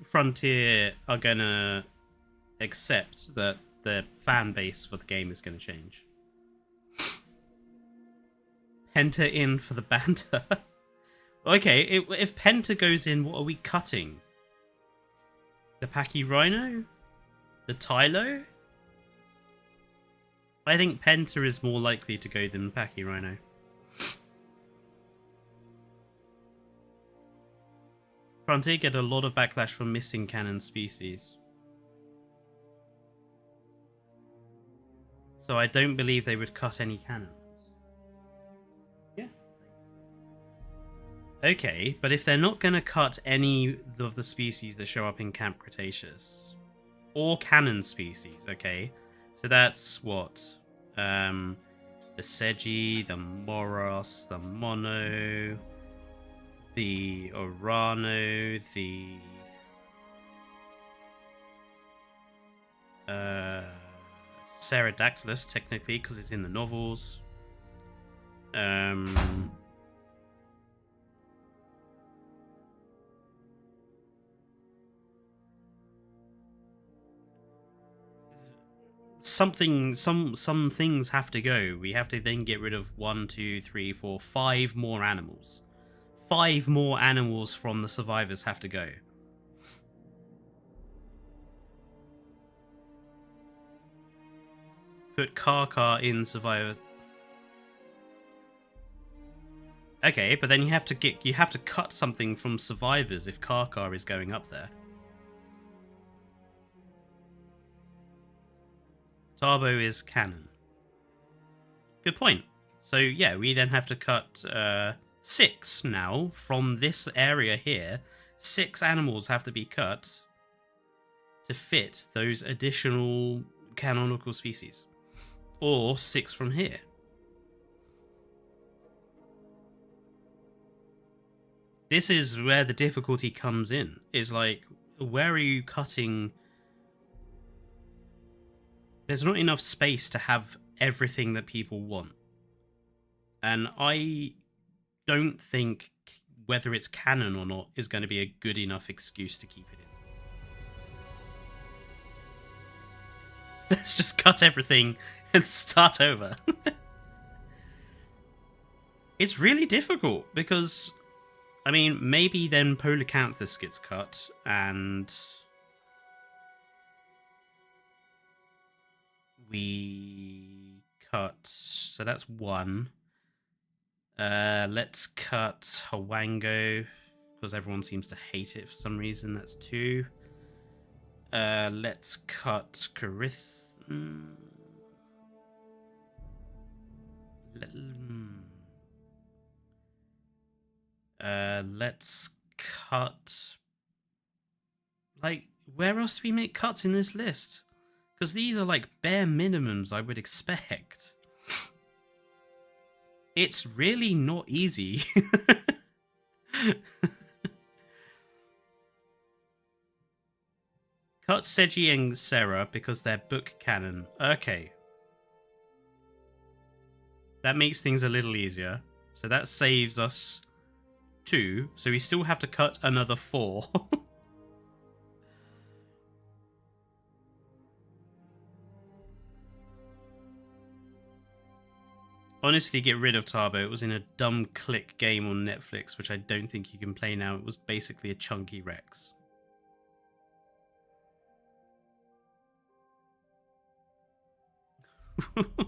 [SPEAKER 1] Frontier are gonna accept that the fan base for the game is gonna change. Penta in for the banter. Okay, if Penta goes in, what are we cutting? The Pachyrhino? The Tylo? I think Penta is more likely to go than Pachyrhino. Frontier get a lot of backlash from missing canon species. So I don't believe they would cut any canon. Okay, but if they're not going to cut any of the species that show up in Camp Cretaceous, or canon species, okay, so that's what? The Seji, the Moros, the Mono, the Orano, the Ceratopsians, technically, because it's in the novels. Some things have to go. We have to then get rid of 1, 2, 3, 4, 5 more animals. 5 more animals from the survivors have to go. Put Karkar in survivor. Okay, but then you have to cut something from survivors if Karkar is going up there. Tarbo is canon. Good point. So yeah, we then have to cut 6 now from this area here. 6 animals have to be cut to fit those additional canonical species. Or 6 from here. This is where the difficulty comes in. Is like, where are you cutting? There's not enough space to have everything that people want. And I don't think whether it's canon or not is going to be a good enough excuse to keep it in. Let's just cut everything and start over. It's really difficult because, I mean, maybe then Polacanthus gets cut and we cut, so that's one. Let's cut Hwango because everyone seems to hate it for some reason. That's two. Let's cut Carith. Let's cut. Like, where else do we make cuts in this list? Because these are like bare minimums I would expect. It's really not easy. Cut Seji and Sarah because they're book canon. Okay. That makes things a little easier. So that saves us 2. So we still have to cut another 4. Honestly, get rid of Tarbo. It was in a dumb click game on Netflix, which I don't think you can play now. It was basically a chunky Rex.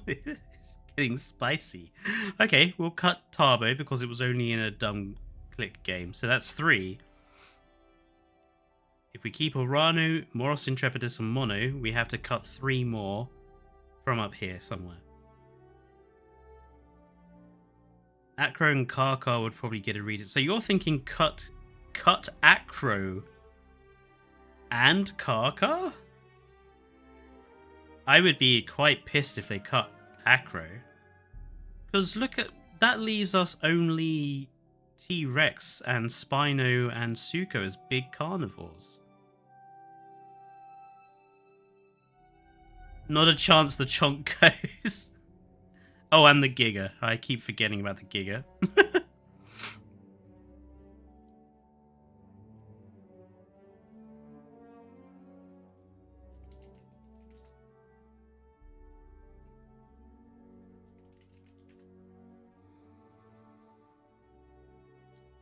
[SPEAKER 1] It's getting spicy. Okay, we'll cut Tarbo because it was only in a dumb click game. So that's 3. If we keep Orano, Moros Intrepidus, and Mono, we have to cut 3 more from up here somewhere. Acro and Karkar would probably get a read. So you're thinking cut Acro and Karkar? I would be quite pissed if they cut Acro. Because look at that, leaves us only T-Rex and Spino and Suko as big carnivores. Not a chance the chunk goes. Oh, and the Giga. I keep forgetting about the Giga.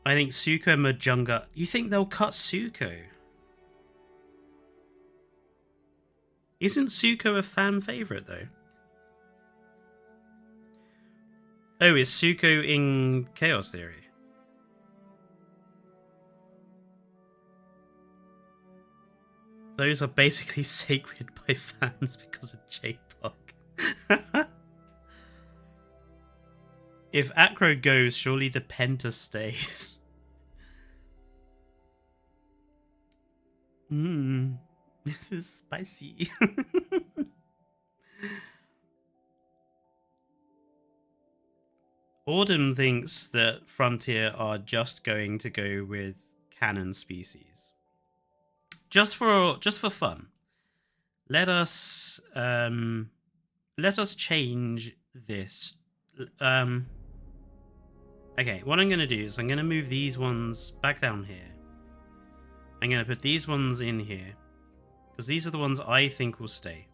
[SPEAKER 1] I think Suko and Majunga. You think they'll cut Suko? Isn't Suko a fan favorite though? Oh, is Suko in Chaos Theory? Those are basically sacred by fans because of J-Pog. If Acro goes, surely the Penta stays. This is spicy. Auden thinks that Frontier are just going to go with canon species. Just for fun. Let us change this. Okay, what I'm going to do is I'm going to move these ones back down here. I'm going to put these ones in here because these are the ones I think will stay.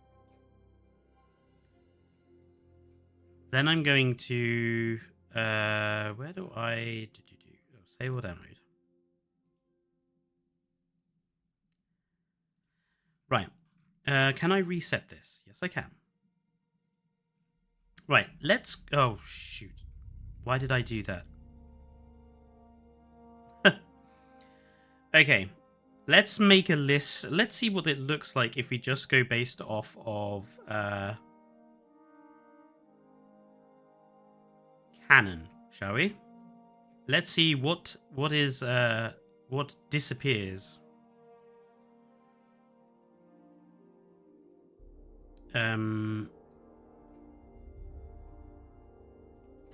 [SPEAKER 1] Then I'm going to where do I save or download? Right. Can I reset this? Yes, I can. Right, let's... Oh, shoot. Why did I do that? Okay, let's make a list. Let's see what it looks like if we just go based off of canon, shall we? Let's see what disappears.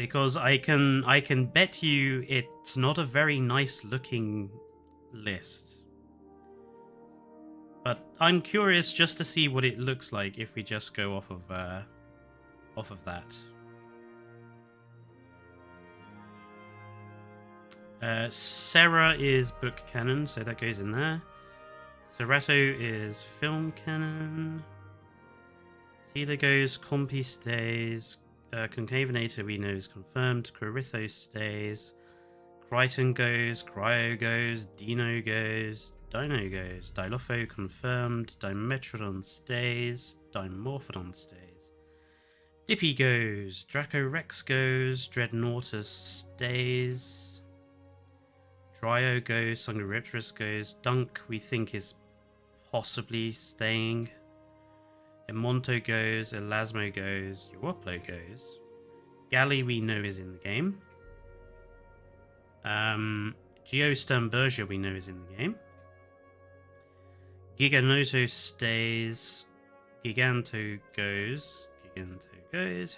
[SPEAKER 1] Because I can bet you it's not a very nice looking list. But I'm curious just to see what it looks like if we just go off of that. Cera is book canon, so that goes in there. Cerato is film canon. Sela goes, Compy stays. Concavenator we know is confirmed. Crithos stays. Crichton goes. Cryo goes. Dino goes. Dino goes. Dilopho confirmed. Dimetrodon stays. Dimorphodon stays. Dippy goes. Dracorex goes. Dreadnoughtus stays. Dryo goes. Sunguripterus goes. Dunk we think is possibly staying. Emonto goes, Elasmo goes, Euoplo goes. Galley we know is in the game. Geosternbergia we know is in the game. Giganoto stays. Giganto goes.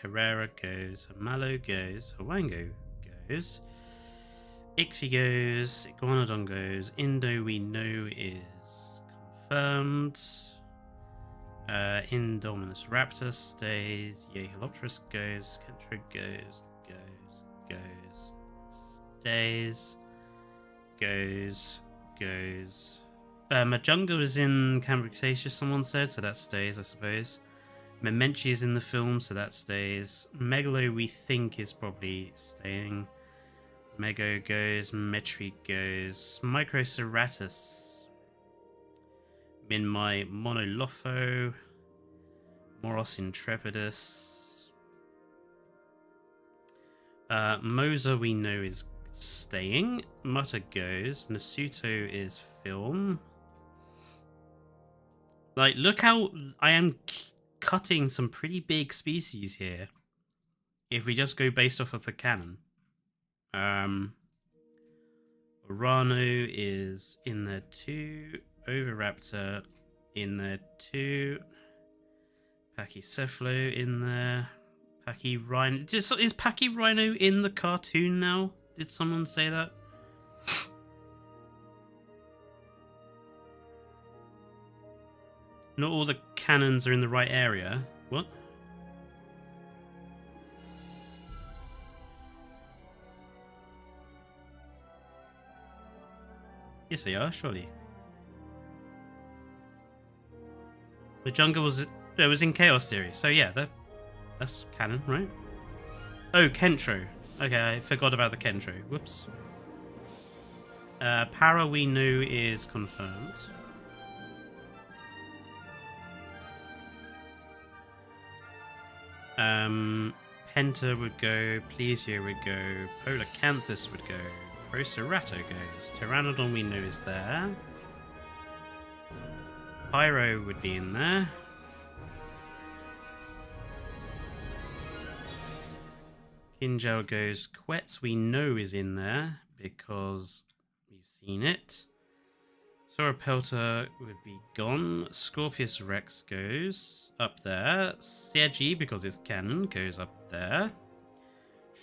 [SPEAKER 1] Herrera goes. Hamalo goes. Hawango goes. Ichthy goes. Iguanodon goes. Indo we know is confirmed. Indominus Raptor stays. Yehalopterus goes. Kentro goes. Stays. Goes. Majunga is in Cretaceous, someone said, so that stays, I suppose. Memenchi is in the film, so that stays. Megalo we think is probably staying. Mego goes. Metri goes. Microceratus. Minmai Monolopho. Moros Intrepidus. Moza we know is staying. Mutta goes. Nasuto is film. Like, look how I am cutting some pretty big species here. If we just go based off of the canon. Urano is in there too. Oviraptor in there too. Pachycephalo in there. Pachyrhino. Is Pachyrhino in the cartoon now? Did someone say that? Not all the cannons are in the right area. What? Yes, they are, surely. The jungle was in Chaos Theory, so yeah, that's canon, right? Oh, Kentro. Okay, I forgot about the Kentro. Whoops. Para we knew is confirmed. Penta would go, Plesio would go, Polacanthus would go, Procerato goes, Pteranodon we know is there. Pyro would be in there. Kinjal goes, Quetz we know is in there because we've seen it. Sauropelta would be gone. Scorpius Rex goes up there. Sergi, because it's canon, goes up there.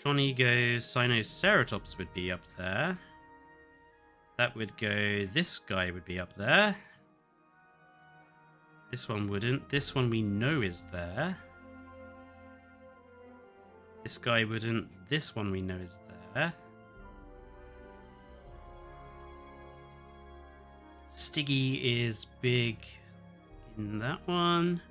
[SPEAKER 1] Shawnee goes. Sinoceratops would be up there. That would go. This guy would be up there. This one wouldn't. This one we know is there. This guy wouldn't. This one we know is there. Stiggy is big in that one.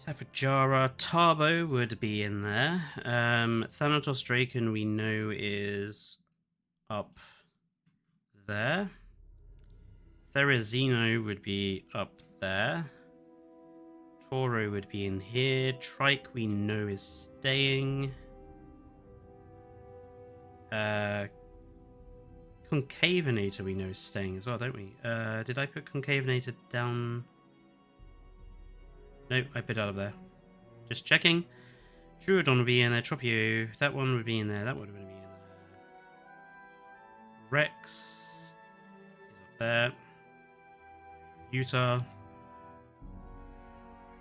[SPEAKER 1] Tapajara. Tarbo would be in there. Thanatos Draken we know is up there. Therizino would be up there. Toro would be in here. Trike we know is staying. Concavenator we know is staying as well, don't we? Did I put Concavenator down? Nope, I put it up there. Just checking. Druidon would be in there. Tropio. That one would be in there. That one would be in there. Rex is up there. Utah.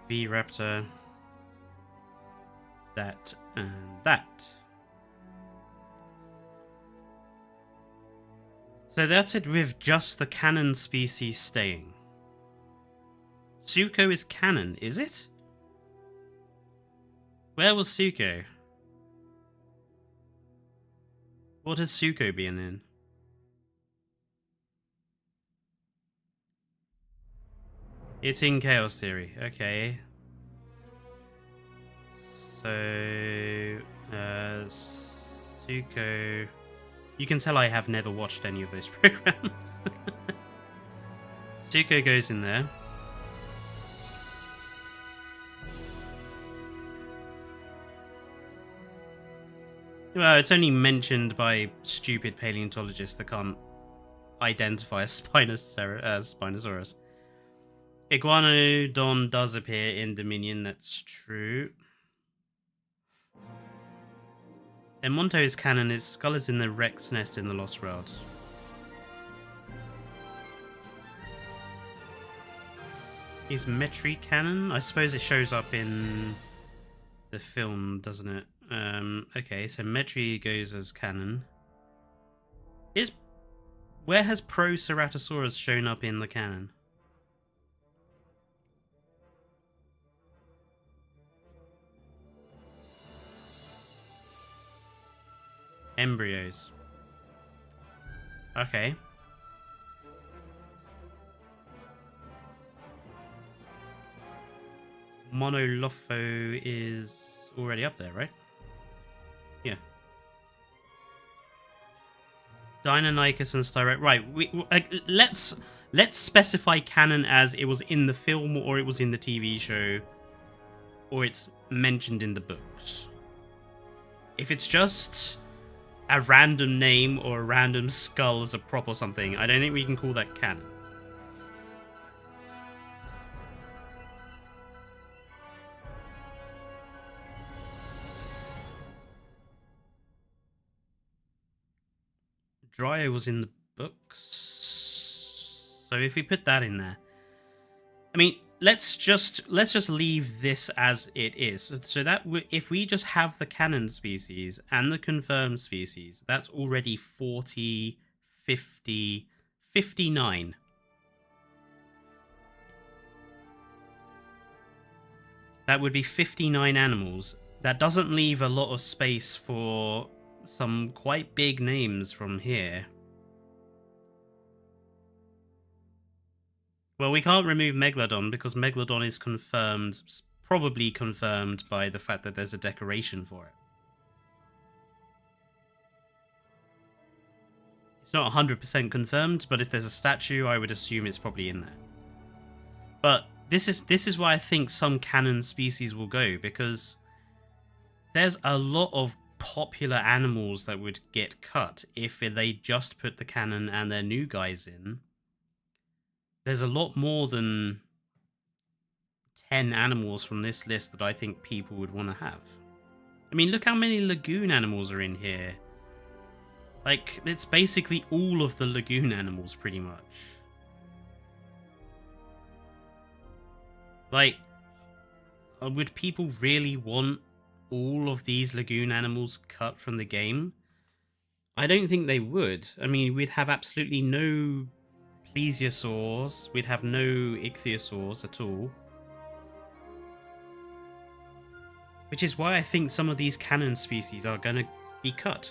[SPEAKER 1] V-Raptor. that, and that. So that's it with just the canon species staying. Suko is canon, is it? Where was Suko? What has Suko been in? It's in Chaos Theory, okay. So, Suko... You can tell I have never watched any of those programs. Suko goes in there. Well, it's only mentioned by stupid paleontologists that can't identify a Spinosaurus. Iguanodon does appear in Dominion, that's true. Emonto's canon, its skull is in the Rex nest in the Lost World. Is Metri canon? I suppose it shows up in the film, doesn't it? Okay, so Metri goes as canon. Where has Ceratosaurus shown up in the canon? Embryos. Okay. Monolopho is already up there, right? Yeah. Deinonychus and Styracosaurus. Right. Let's specify canon as it was in the film, or it was in the TV show, or it's mentioned in the books. If it's just a random name or a random skull as a prop or something, I don't think we can call that canon. Dryo was in the books, so if we put that in there, I mean, let's just leave this as it is. So that if we just have the canon species and the confirmed species, that's already 40, 50, 59. That would be 59 animals. That doesn't leave a lot of space for some quite big names from here. Well, we can't remove Megalodon because Megalodon is confirmed, probably confirmed by the fact that there's a decoration for it. It's not 100% confirmed, but if there's a statue, I would assume it's probably in there. But this is why I think some canon species will go, because there's a lot of popular animals that would get cut if they just put the canon and their new guys in. There's a lot more than 10 animals from this list that I think people would want to have. I mean, look how many Lagoon animals are in here. Like, it's basically all of the Lagoon animals, pretty much. Like, would people really want all of these Lagoon animals cut from the game? I don't think they would. I mean, we'd have absolutely no plesiosaurs, we'd have no ichthyosaurs at all. Which is why I think some of these canon species are going to be cut.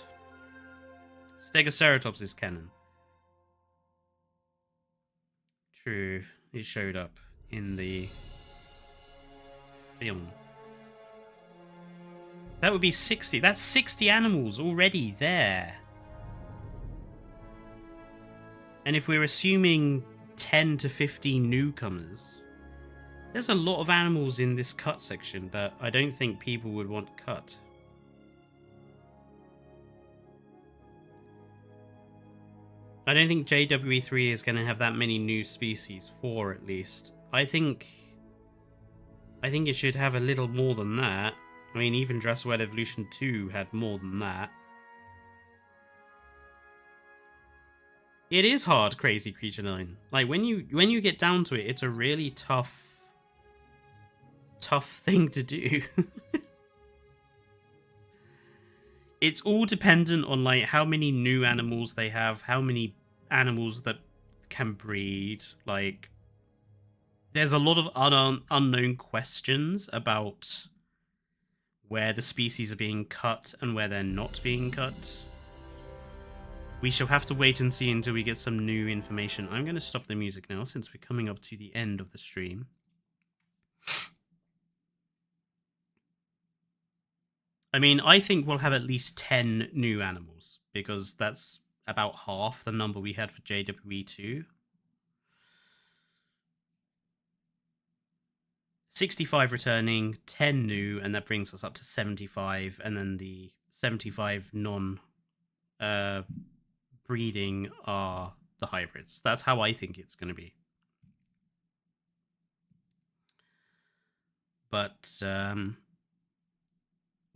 [SPEAKER 1] Stegosauratops is canon. True, it showed up in the film. That would be 60. That's 60 animals already there. And if we're assuming 10 to 15 newcomers, there's a lot of animals in this cut section that I don't think people would want cut. I don't think JWE3 is going to have that many new species, 4 at least. I think it should have a little more than that. I mean, even Jurassic World Evolution 2 had more than that. It is hard, Crazy Creature 9. Like, when you get down to it, it's a really tough thing to do. it's all dependent on like how many new animals they have, how many animals that can breed. Like, there's a lot of unknown questions about where the species are being cut and where they're not being cut. We shall have to wait and see until we get some new information. I'm going to stop the music now since we're coming up to the end of the stream. I mean, I think we'll have at least 10 new animals, because that's about half the number we had for JWE2. 65 returning, 10 new, and that brings us up to 75, and then the 75 non-breeding are the hybrids. That's how I think it's going to be. But,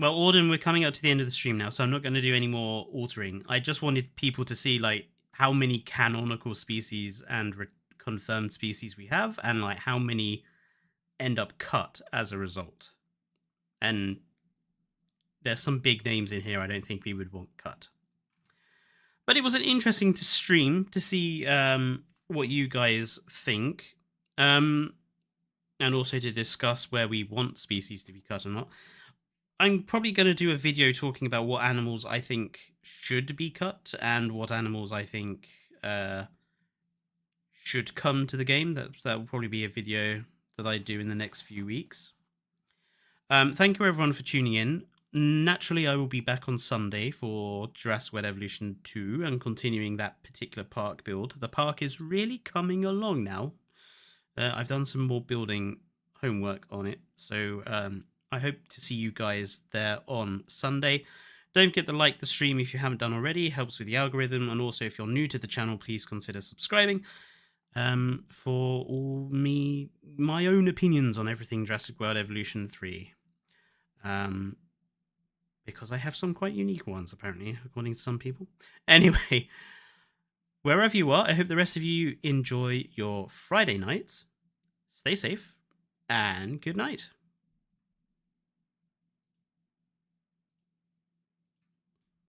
[SPEAKER 1] well, Auden, we're coming up to the end of the stream now, so I'm not going to do any more altering. I just wanted people to see, like, how many canonical species and confirmed species we have, and, like, how many end up cut as a result. And there's some big names in here I don't think we would want cut. But it was an interesting stream to see what you guys think, and also to discuss where we want species to be cut or not. I'm probably going to do a video talking about what animals I think should be cut and what animals I think should come to the game. That will probably be a video that I do in the next few weeks. Thank you everyone for tuning in. Naturally, I will be back on Sunday for Jurassic World Evolution 2 and continuing that particular park build. The park is really coming along now. I've done some more building homework on it, so I hope to see you guys there on Sunday. Don't forget to like the stream if you haven't done already. It helps with the algorithm, and also if you're new to the channel, please consider subscribing for all my own opinions on everything Jurassic World Evolution 3. Because I have some quite unique ones, apparently, according to some people. Anyway, wherever you are, I hope the rest of you enjoy your Friday nights. Stay safe, and good night.